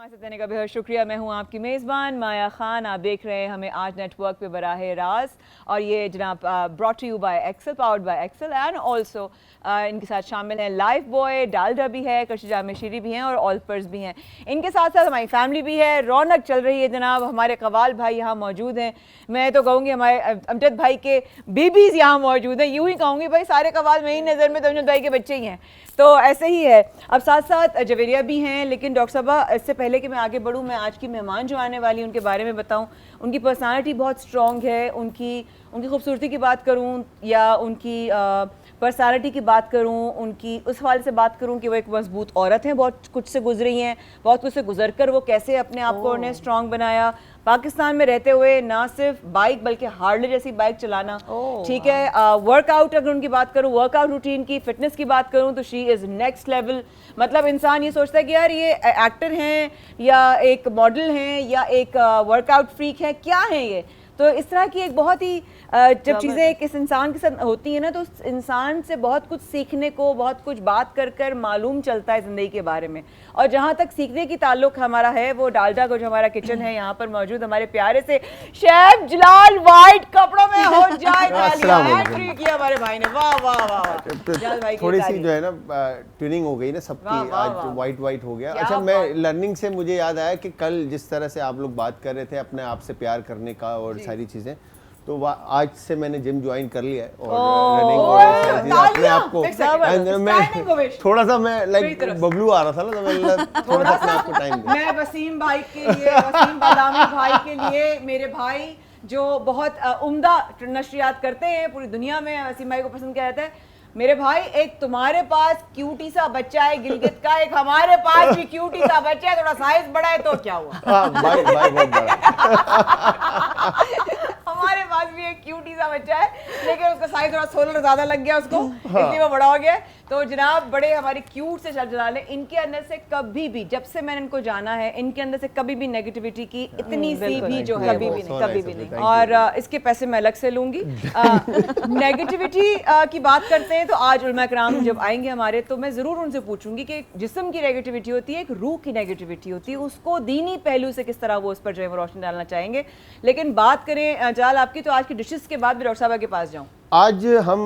हमारे साथ रहने का बेहद शुक्रिया। मैं हूं आपकी मेज़बान माया खान। आप देख रहे हैं हमें आज नेटवर्क पे बराह रास्त, और ये जनाब brought to you by Excel, powered by Excel, and also इनके साथ शामिल हैं लाइफ बॉय, डालडा भी है, करशी जामे शीरी भी हैं और ऑल्पर्स भी हैं। इनके साथ साथ हमारी फैमिली भी है। रौनक चल रही है जनाब। हमारे कवाल भाई यहाँ मौजूद हैं। मैं तो कहूँगी हमारे अमजद भाई के बेबीज़ यहाँ मौजूद हैं। यूँ ही कहूँगी भाई सारे कवाल मेरी नज़र में तो अमजद भाई के बच्चे ही हैं, तो ऐसे ही है। अब साथ साथ जवेरिया भी हैं। लेकिन डॉक्टर साहबा, इससे पहले कि मैं आगे बढ़ूँ, मैं आज की मेहमान जो आने वाली उनके बारे में बताऊँ। उनकी पर्सनालिटी बहुत स्ट्रॉन्ग है। उनकी खूबसूरती की बात करूँ या उनकी पर्सनालिटी की बात करूँ, उनकी उस हवाले से बात करूँ कि वो एक मजबूत औरत हैं, बहुत कुछ से गुजरी हैं, बहुत कुछ से गुजर कर वो कैसे अपने आप को उन्हें स्ट्रॉन्ग बनाया। पाकिस्तान में रहते हुए ना सिर्फ बाइक बल्कि हार्ले जैसी बाइक चलाना, ठीक है। वर्कआउट अगर उनकी बात करूँ, वर्कआउट रूटीन की, फिटनेस की बात करूँ, तो शी इज़ नेक्स्ट लेवल। मतलब इंसान ये सोचता है कि यार ये एक्टर हैं या एक मॉडल हैं या एक वर्कआउट फ्रीक है, क्या है ये। तो इस तरह की एक बहुत ही जब चीज़ें एक इस इंसान के साथ होती हैं ना, तो उस इंसान से बहुत कुछ सीखने को, बहुत कुछ बात कर कर मालूम चलता है ज़िंदगी के बारे में। और जहाँ तक सीखने की ताल्लुक हमारा है, वो डालडा को जो हमारा किचन है यहाँ पर मौजूद हमारे प्यारे से शेफ जलाल वाइट कपड़ों में हो जाए किया हमारे भाई ने। वाह वाह वाह। थोड़ी सी जो है ना ट्यूनिंग हो गई ना सबकी, आज वाइट हो गया। अच्छा, मैं लर्निंग से मुझे याद आया कि कल जिस तरह से आप लोग बात कर रहे थे अपने आप से प्यार करने का और सारी चीजें, तो आज से मैंने जिम ज्वाइन कर लिया है और रनिंग और अपने आप को मैं थोड़ा सा मैं लाइक बबलू आ रहा था ना, तो मैं थोड़ा सा अपने आप को टाइम दिया। मैं वसीम भाई के लिए, वसीम बादामी भाई के लिए, मेरे भाई जो बहुत उम्दा नशरियात करते हैं पूरी दुनिया में, वसीम भाई को पसंद किया जाता है। मेरे भाई, एक तुम्हारे पास क्यूटी सा बच्चा है गिलगित का, एक हमारे पास भी क्यूटी सा बच्चा है, थोड़ा साइज बड़ा है तो क्या हुआ। भाई बहुत बड़ा। हमारे पास भी एक क्यूटी सा बच्चा है, लेकिन उसका साइज थोड़ा 16 ज्यादा लग गया उसको, इसलिए वो बड़ा हो गया। तो जनाब बड़े हमारी क्यूट से जलाल है। इनके अंदर से कभी भी, जब से मैंने इनको जाना है, इनके अंदर से कभी भी नेगेटिविटी की इतनी सी भी जो है कभी भी नहीं। और इसके पैसे मैं अलग से लूंगी। नेगेटिविटी की बात करते हैं तो आज उलमा कराम जब आएंगे हमारे, तो मैं जरूर उनसे पूछूंगी कि जिस्म की नेगेटिविटी होती है, एक रूह की नेगेटिविटी होती है, उसको दीनी पहलू से किस तरह वो उस पर जो है वो रोशनी डालना चाहेंगे। लेकिन बात करें जलाल आपकी, तो आज की डिशेस के बाद भी डॉक्टर साहब के पास जाऊँ। आज हम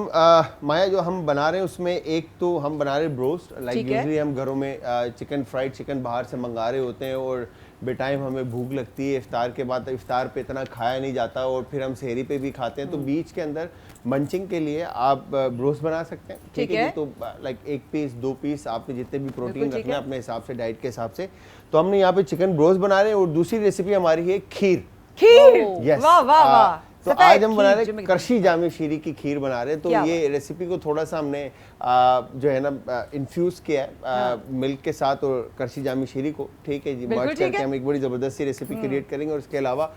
माया जो हम बना रहे हैं उसमें एक तो हम बना रहे हैं ब्रोस्ट। लाइक यूजुअली हम घरों में चिकन, फ्राइड चिकन बाहर से मंगा रहे होते हैं और बेटाइम हमें भूख लगती है इफ्तार के बाद, इफ्तार पे इतना खाया नहीं जाता और फिर हम सहरी पे भी खाते हैं, तो बीच के अंदर मंचिंग के लिए आप ब्रोस्ट बना सकते हैं, ठीक है। तो लाइक 1 पीस 2 पीस आपने जितने भी प्रोटीन रखना है अपने हिसाब से, डाइट के हिसाब से। तो हमने यहाँ पे चिकन ब्रोस्ट बना रहे हैं। और दूसरी रेसिपी हमारी है खीर। यस, वाह वाह वाह। तो आज हम बना रहे हैं करशी जामे शीरी की खीर बना रहे हैं। तो ये रेसिपी को थोड़ा सा हमने जो है ना इन्फ्यूज किया है मिल्क के साथ और करशी जामे शीरी को, ठीक है जी, मर्ज करके हम एक बड़ी जबरदस्त रेसिपी क्रिएट करेंगे। और इसके अलावा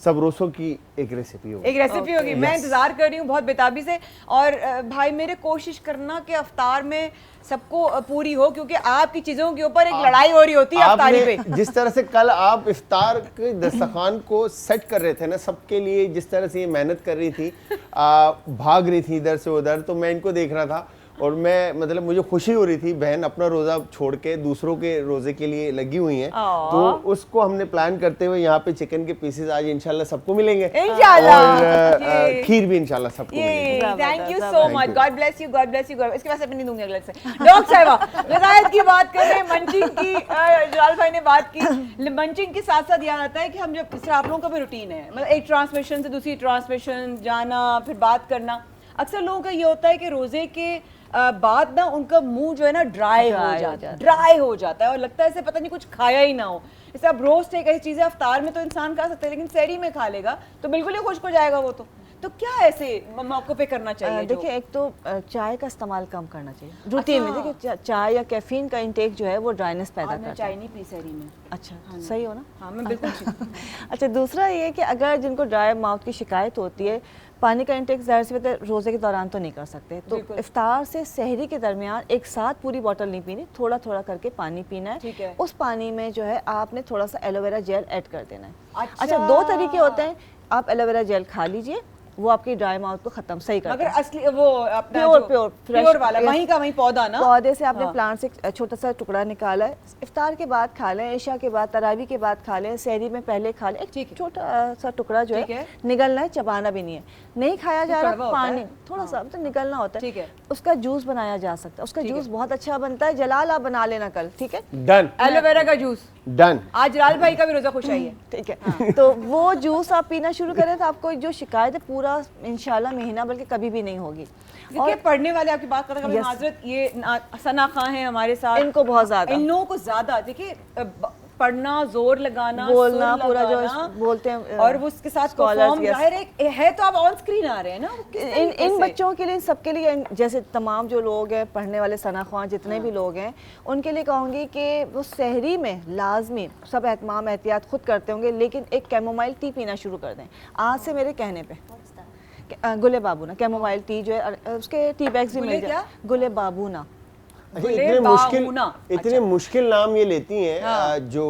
सब रोसों की एक रेसिपी होगी। मैं इंतजार कर रही हूँ बहुत बेताबी से। और भाई मेरे कोशिश करना कि अफ्तार में सबको पूरी हो, क्योंकि आपकी चीजों के ऊपर एक लड़ाई हो रही होती है अफ्तारी पे। जिस तरह से कल आप इफ्तार के दस्तरखान को सेट कर रहे थे ना सबके लिए, जिस तरह से ये मेहनत कर रही थी, भाग रही थी इधर से उधर, तो मैं इनको देख रहा था और मैं मतलब मुझे खुशी हो रही थी, बहन अपना रोजा छोड़ के दूसरों के रोजे के लिए लगी हुई हैं। तो उसको हमने प्लान करते हुए यहाँ पे चिकन के पीसेस आज इंशाल्लाह सबको मिलेंगे, और खीर भी इंशाल्लाह सबको मिलेगी। Thank you so much, God bless you, God bless you. इसके बाद नहीं दूंगी अगले से। डॉक्टर साहिबा, ग़िज़ायत की बात कर रहे हैं, मंचिंग की जलाल भाई ने बात की। मंचिंग के साथ साथ याद आता है कि हम जब, आप लोगों का भी रूटीन है, मतलब एक ट्रांसमिशन से दूसरी ट्रांसमिशन जाना, फिर बात करना। अक्सर लोगों का ये होता है कि रोजे के बाद ना उनका मुंह जो है ना ड्राई हो जाता है और लगता है ऐसे पता नहीं कुछ खाया ही ना हो। जैसे अब रोस्ट एक ऐसी चीज़ है, अफ्तार में तो इंसान खा सकता है, लेकिन सहरी में खा लेगा तो बिल्कुल ही खुश्क हो जाएगा वो। तो क्या ऐसे मौके पे करना चाहिए? देखिए, एक तो चाय का इस्तेमाल कम करना चाहिए रूटीन में। देखिए, चाय या कैफीन का इंटेक जो है वो ड्राइनेस पैदा करता है। चाय नहीं पी सहरी में। अच्छा, सही हो ना? हाँ, मैं बिल्कुल। अच्छा, दूसरा ये कि अगर जिनको ड्राई माउथ की शिकायत होती है, पानी का इंटेक ज़ाहिर सी बात है रोज़े के दौरान तो नहीं कर सकते, तो इफ्तार से सहरी के दरमियान एक साथ पूरी बोतल नहीं पीनी, थोड़ा थोड़ा करके पानी पीना है। उस पानी में जो है आपने थोड़ा सा एलोवेरा जेल ऐड कर देना है। अच्छा, 2 तरीके होते हैं। आप एलोवेरा जेल खा लीजिए वो आपकी ड्राई माउथ को खत्म सही करता मगर है। असली वो अपना प्योर जो प्योर प्योर वाला वहीं का वहीं पौधा ना, पौधे से आपने हाँ। प्लांट से एक छोटा सा टुकड़ा निकाला है, इफ्तार के बाद खा लें, इशा के बाद, तरावी के बाद खा लें, सहरी में पहले खा लें, ठीक है। एक छोटा सा टुकड़ा जो ठीक है है। निगलना है, चबाना भी नहीं है, नहीं खाया जा कड़वा रहा, होता पानी है। थोड़ा सा तो निकलना होता है, ठीक है। उसका जूस बनाया जा सकता है, उसका जूस बहुत अच्छा बनता है। जलाल आप बना लेना कल, ठीक है, डन एलोवेरा का जूस। डन। आज लाल भाई का भी रोजा खुश आई है। ठीक है। तो वो जूस आप पीना शुरू करें तो आपको जो शिकायत है पूरा इंशाल्लाह महीना बल्कि कभी भी नहीं होगी। देखिए पढ़ने वाले आपकी बात कर रहे हैं, Yes. माजरत ये सना खां हैं हमारे साथ, इनको बहुत ज्यादा इन लोगों को ज्यादा देखिए पढ़ना, जोर लगाना, बोलना, सुर पूरा जो लगाना, बोलते हैं और वो उसके साथ scholars, परफॉर्म yes. जाहिर है तो आप ऑन स्क्रीन आ रहे हैं ना, वो किस इन तरीके इन से? बच्चों के लिए, सबके लिए, जैसे तमाम जो लोग हैं पढ़ने वाले सना ख्वां जितने भी लोग हैं उनके लिए कहूँगी कि वो सहरी में लाजमी सब एहतमाम एहतियात खुद करते होंगे, लेकिन एक कैमोमाइल टी पीना शुरू कर दें आज से मेरे कहने पे। गुले बाबूना कैमोमाइल टी जो है, उसके टी बैग्स भी गुले मिल जाए। क्या? गुले बाबूना। अच्छा, गुले इतने अच्छा। मुश्किल नाम ये लेती हैं हाँ। जो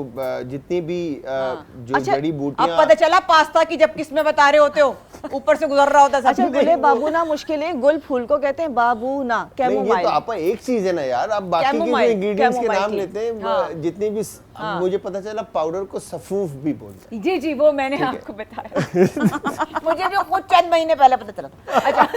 जितनी भी जो अच्छा, जड़ी अब बूटियां। पता चला पास्ता की जब किस्में बता रहे होते हो, ऊपर से गुजर रहा होता सब। अच्छा, गुले बाबूना मुश्किल है, गुल फूल को कहते हैं बाबूना नहीं, ये कैमोमाइल। तो आपका एक चीज है ना यार, आप बाकी के जो कैमोमाइल, इंग्रेडिएंट्स के कैमोमाइल नाम टी। लेते हैं हाँ। जितने भी हाँ। मुझे पता चला पाउडर को सफूफ भी बोलते हैं। जी जी, वो मैंने आपको बताया। मुझे भी खुद चंद महीने पहले पता चला था। अच्छा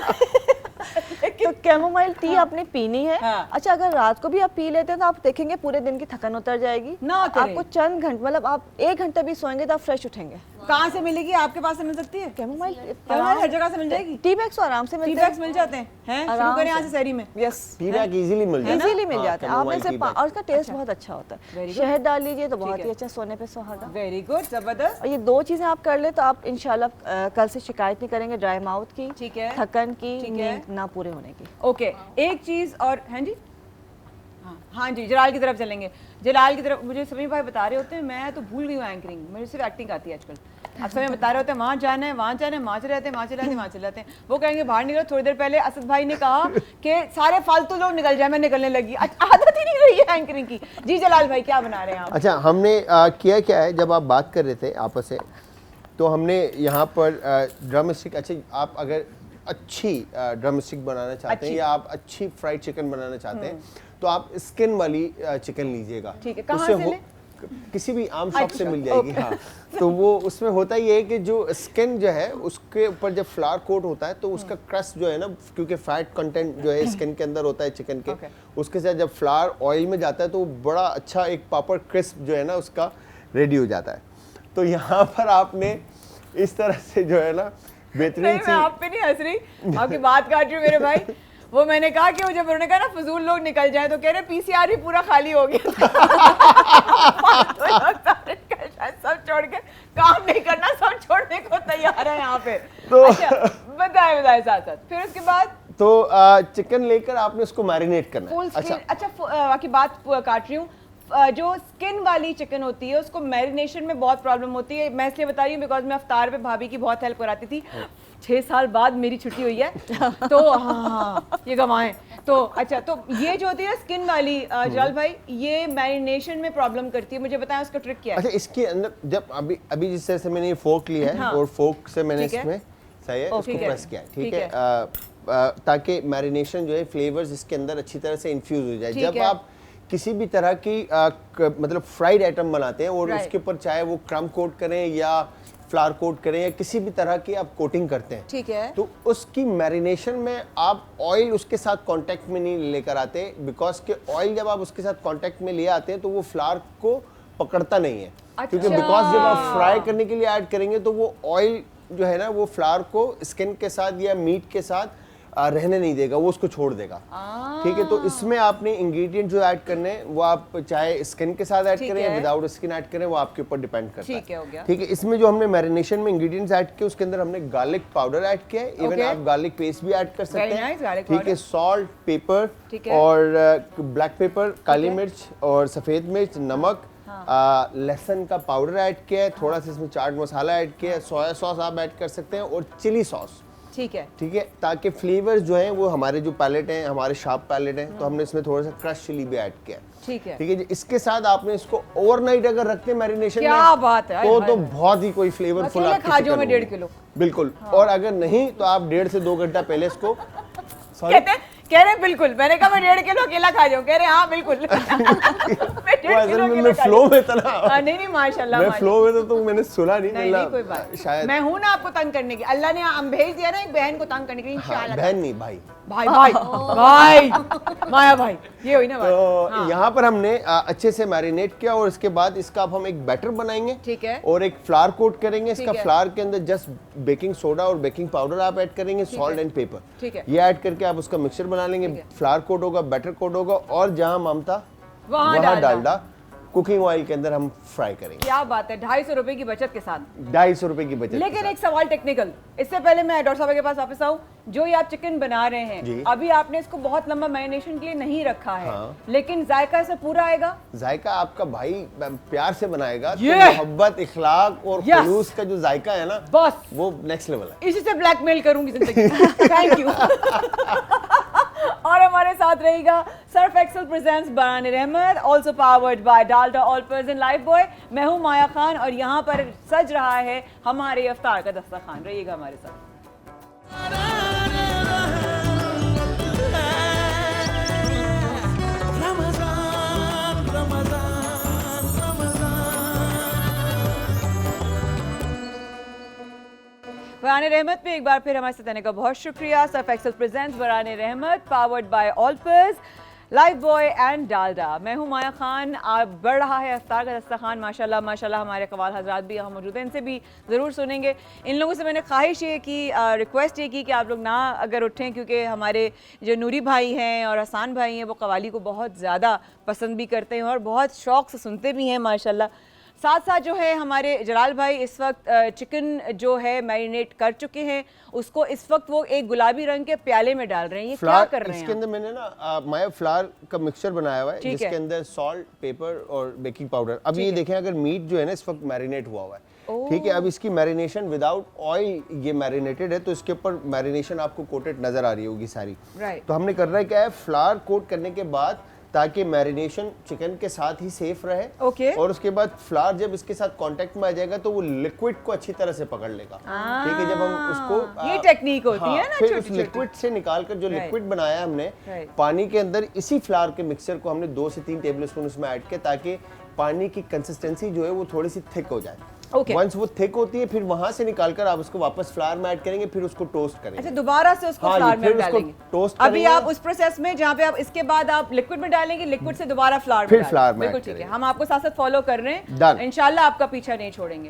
तो कैमोमाइल टी आपने पीनी है। हाँ। अच्छा, अगर रात को भी आप पी लेते हैं तो आप देखेंगे पूरे दिन की थकान उतर जाएगी। ना करें। आपको चंद घंटे, मतलब आप 1 घंटा भी सोएंगे तो आप फ्रेश उठेंगे। कहाँ से मिलेगी? आपके पास से मिल सकती है? कैमोमाइल कैमोमाइल हर जगह से मिल जाएगी? टी बैग्स तो आराम से टी मिलते बैग्स मिल जाते हैं शुरू आराम करें यहाँ से। से शहरी में। यस, टी बैग इजीली मिल जाता है। इजीली मिल हाँ, जाते हैं। आपने कैमोमाइल से टी बैग। और उसका टेस्ट बहुत अच्छा होता Very है। good. शहद डाल लीजिए तो बहुत ठीक ही है। अच्छा, सोने पे सुहागा। वेरी गुड, जबरदस्त। और ये 2 चीजें आप कर ले तो आप इंशाल्लाह कल से शिकायत नहीं करेंगे ड्राई माउथ की, ठीक है। थकन की, ठीक है। नींद ना पूरे होने की। ओके, एक चीज और। हैं जी, हाँ जी, जलाल की तरफ चलेंगे। जलाल की तरफ मुझे सभी भाई बता रहे होते हैं, मैं तो भूल गई हूँ एंकरिंग, मुझे सिर्फ एक्टिंग आती है आजकल। अब सभी बता रहे होते हैं वहाँ जाना है, वहाँ जाना है, वहाँ चले जाते हैं, वहाँ चले जाते हैं, वहाँ चले जाते हैं। वो कहेंगे बाहर निकलो। थोड़ी देर पहले असद भाई ने कहा कि सारे फालतू लोग निकल जाए, मैं निकलने लगी। आदत ही नहीं रही है एंकरिंग की। जी जलाल भाई, क्या बना रहे हैं आप? अच्छा, हमने किया क्या है, जब आप बात कर रहे थे आपस से, तो हमने यहाँ पर ड्रम स्टिक। अच्छा, आप अगर अच्छी ड्रम स्टिक बनाना चाहते हैं या आप अच्छी फ्राइड चिकन बनाना चाहते हैं तो आप स्किन वाली चिकन लीजिएगा। ठीक है, कहाँ उससे से लें? किसी भी आम शॉप से अच्छा, मिल जाएगी। ओके। हाँ, तो वो उसमें होता ये है कि जो स्किन जो है उसके ऊपर जब फ्लावर कोट होता है तो उसका क्रस्ट जो है ना, क्योंकि फैट कंटेंट जो है स्किन के अंदर होता है चिकन के, ओके। उसके साथ जब फ्लावर ऑयल में जाता है तो बड़ा अच्छा एक प्रॉपर क्रिस्प जो है ना उसका रेडी हो जाता है। तो यहाँ पर आपने इस तरह से जो है ना बेहतरीन नहीं, मैं आप पे नहीं हंस रही, आपकी बात काट रही हूँ मेरे भाई। वो मैंने कहा कि वो जब उन्होंने कहा ना फजूल लोग निकल जाए तो कह रहे पीसीआर ही पूरा खाली हो गया। फालतू लोग सारे निकल जाए, सब छोड़ के काम नहीं करना, सब छोड़ने को तैयार है यहाँ पे। तो अच्छा, बताए साथ साथ फिर उसके बाद तो चिकन लेकर आपने उसको मैरिनेट करना फुल है। स्किन। अच्छा, बाकी बात काट रही हूँ। जो स्किन वाली चिकन होती है उसको मैरिनेशन में बहुत प्रॉब्लम होती है। मैं इसलिए बता रही हूँ बिकॉज मैं अफ्तार पे भाभी की बहुत हेल्प कराती थी। 6 साल बाद मेरी छुट्टी हुई है तो हाँ ये गवाएं तो। अच्छा, तो ये जो होती है स्किन वाली जलाल भाई, ये मैरिनेशन में प्रॉब्लम करती है, मुझे बताएं उसका ट्रिक क्या है? अच्छा, इसके अंदर जब अभी जिस तरह से मैंने ये फोक लिया है हाँ। और फोक से मैंने ठीक है। इसमें सही है ओके, इसको ठीक है। प्रेस किया है, ठीक ठीक है, ताकि मैरिनेशन जो है फ्लेवर्स इसके अंदर अच्छी तरह से इन्फ्यूज हो जाए। ठीक जब है। आप किसी भी तरह की मतलब फ्राइड आइटम बनाते हैं और Right. उसके ऊपर चाहे वो क्रम कोट करें या फ्लावर कोट करें या किसी भी तरह की आप कोटिंग करते हैं, ठीक है। तो उसकी मैरिनेशन में आप ऑयल उसके साथ कांटेक्ट में नहीं लेकर आते, बिकॉज के ऑयल जब आप उसके साथ कांटेक्ट में ले आते हैं तो वो फ्लावर को पकड़ता नहीं है। क्योंकि अच्छा। बिकॉज जब आप फ्राई करने के लिए ऐड करेंगे तो वो ऑयल जो है ना वो फ्लावर को स्किन के साथ या मीट के साथ रहने नहीं देगा, वो उसको छोड़ देगा। ठीक है, तो इसमें आपने इंग्रेडिएंट जो ऐड करने हैं वो आप चाहे स्किन के साथ ऐड ठीक करें या है। विदाउट स्किन ऐड करें, वो आपके ऊपर डिपेंड करता है। ठीक है, हो गया। ठीक है, इसमें जो हमने मैरिनेशन में इंग्रेडिएंट्स ऐड किए उसके अंदर हमने गार्लिक पाउडर ऐड किया है। Even Okay. आप गार्लिक पेस्ट भी ऐड कर सकते Very हैं। nice, garlic ठीक है, powder. सॉल्ट, पेपर ठीक है। और ब्लैक पेपर, काली Okay. मिर्च और सफेद मिर्च, नमक, लहसुन का पाउडर ऐड किया है, थोड़ा सा इसमें चाट मसाला ऐड किया है, सोया सॉस आप ऐड कर सकते हैं और चिली सॉस। ठीक है। ठीक है, ताकि फ्लेवर्स जो हैं वो हमारे जो पैलेट हैं, हमारे शार्प पैलेट हैं, तो हमने इसमें थोड़ा सा क्रश चिली भी ऐड किया है। ठीक है। ठीक है जी, इसके साथ आपने इसको ओवरनाइट अगर रखते हैं मैरिनेशन में, क्या बात है, तो हाय, तो हाय। बहुत ही कोई फ्लेवरफुल अकेले खा जाओ मैं 1.5 किलो। बिल्कुल। और अगर नहीं तो आप 1.5 से 2 घंटा पहले इसको कह रहे बिल्कुल, मैंने कहा मैं 1.5 किलो अकेला खा जाऊं, कह रहे हाँ बिल्कुल। मैं फ्लो में था ना। नहीं माशाल्लाह, मैं फ्लो में था तो मैंने सुना नहीं। नहीं कोई बात, शायद मैं हूं ना आपको तंग करने की, अल्लाह ने हम भेज दिया ना एक बहन को तंग करने के लिए। इंशाल्लाह बहन नहीं भाई, भाई माया भाई, ये हुई ना बात। तो यहाँ पर हमने अच्छे से मैरिनेट किया और इसके बाद इसका अब हम एक बैटर बनाएंगे। ठीक है। और एक फ्लावर कोट करेंगे इसका। है। फ्लावर के अंदर जस्ट बेकिंग सोडा और बेकिंग पाउडर आप ऐड करेंगे, सॉल्ट एंड पेपर। ठीक है। ये ऐड करके आप उसका मिक्सचर बना लेंगे। फ्लावर कोट होगा, बैटर कोट होगा और जहाँ ममता वहाँ डालडा कुकिंग ऑयल के अंदर हम फ्राई करेंगे। क्या बात है, 250 रुपए की बचत के साथ। 250 रुपए की बचत। लेकिन एक सवाल टेक्निकल, इससे पहले मैं डॉक्टर साहब के पास वापस आऊं, जो ये आप चिकन बना रहे हैं, अभी आपने इसको बहुत लंबा मैरिनेशन के लिए नहीं रखा है। लेकिन जायका इससे पूरा आएगा। जायका आपका भाई प्यार से बनाएगा तो मोहब्बत, इखलाक और खुलूस का जो जायका है ना, बस वो नेक्स्ट लेवल है। इसी से ब्लैकमेल करूंगी जिंदगी। Thank you. और हमारे साथ रहेगा सर्फ एक्सेल प्रेजेंट्स बराने रहमत, also powered bye Dalda Olpers and life boy. मैं हूं माया खान और यहाँ पर सज रहा है हमारे इफ्तार का दस्तरखान। रहिएगा हमारे साथ। बराने रहमत में एक बार फिर हमारे साथ आने का बहुत शुक्रिया। Surf Excel presents Barane Rehmat, powered by Olpers, Lifebuoy and Dalda. मैं हूं माया खान। आप बढ़ रहा है इफ्तार का दस्तरखान। माशाल्लाह माशाल्लाह हमारे कवाल हजरात भी यहाँ मौजूद हैं, इनसे भी ज़रूर सुनेंगे। इन लोगों से मैंने ख्वाहिश ये की, रिक्वेस्ट ये की कि आप लोग ना अगर उठें, क्योंकि हमारे जो नूरी भाई हैं और हसान भाई हैं वो कवाली को बहुत ज़्यादा पसंद भी करते हैं और बहुत शौक़ से सुनते भी हैं माशाल्लाह। साथ साथ जो है हमारे जलाल भाई इस वक्त चिकन जो है मैरिनेट कर चुके हैं, उसको इस वक्त वो एक गुलाबी रंग के प्याले में डाल रहे हैं। ये क्या कर रहे हैं? इसके अंदर मैंने ना माया फ्लावर का मिक्सचर बनाया हुआ है, जिसके अंदर सॉल्ट, पेपर और बेकिंग पाउडर। अब ये देखें, अगर मीट जो है ना इस वक्त मैरिनेट हुआ हुआ है, ठीक है। अब इसकी मैरिनेशन विदाउट ऑयल ये मैरिनेटेड है, तो इसके ऊपर मैरिनेशन आपको कोटेड नजर आ रही होगी सारी। तो हमने कर रहा है क्या है, फ्लावर कोट करने के बाद ताकि मैरिनेशन चिकन के साथ ही सेफ रहे। और उसके बाद फ्लावर जब इसके साथ कांटेक्ट में आ जाएगा तो वो लिक्विड को अच्छी तरह से पकड़ लेगा। ठीक है, जब हम उसको ये टेक्निक होती है ना, फिर उस लिक्विड से निकालकर जो लिक्विड बनाया हमने पानी के अंदर, इसी फ्लावर के मिक्सचर को हमने 2 से 3 टेबलस्पून उसमें ऐड किया ताकि पानी की कंसिस्टेंसी जो है वो थोड़ी सी थिक हो जाए। वंस वो थिक होती है फिर वहां से निकालकर आप उसको वापस फ्लावर में ऐड करेंगे, फिर उसको टोस्ट करेंगे। अच्छा, दोबारा से उसको फ्लावर में डालेंगे। टोस्ट अभी आप उस प्रोसेस में जहाँ पे आप इसके बाद आप लिक्विड में डालेंगे, लिक्विड से दोबारा फ्लावर में बिल्कुल ठीक है। हम आपको साथ साथ फॉलो कर रहे हैं, इंशाल्लाह आपका पीछा नहीं छोड़ेंगे।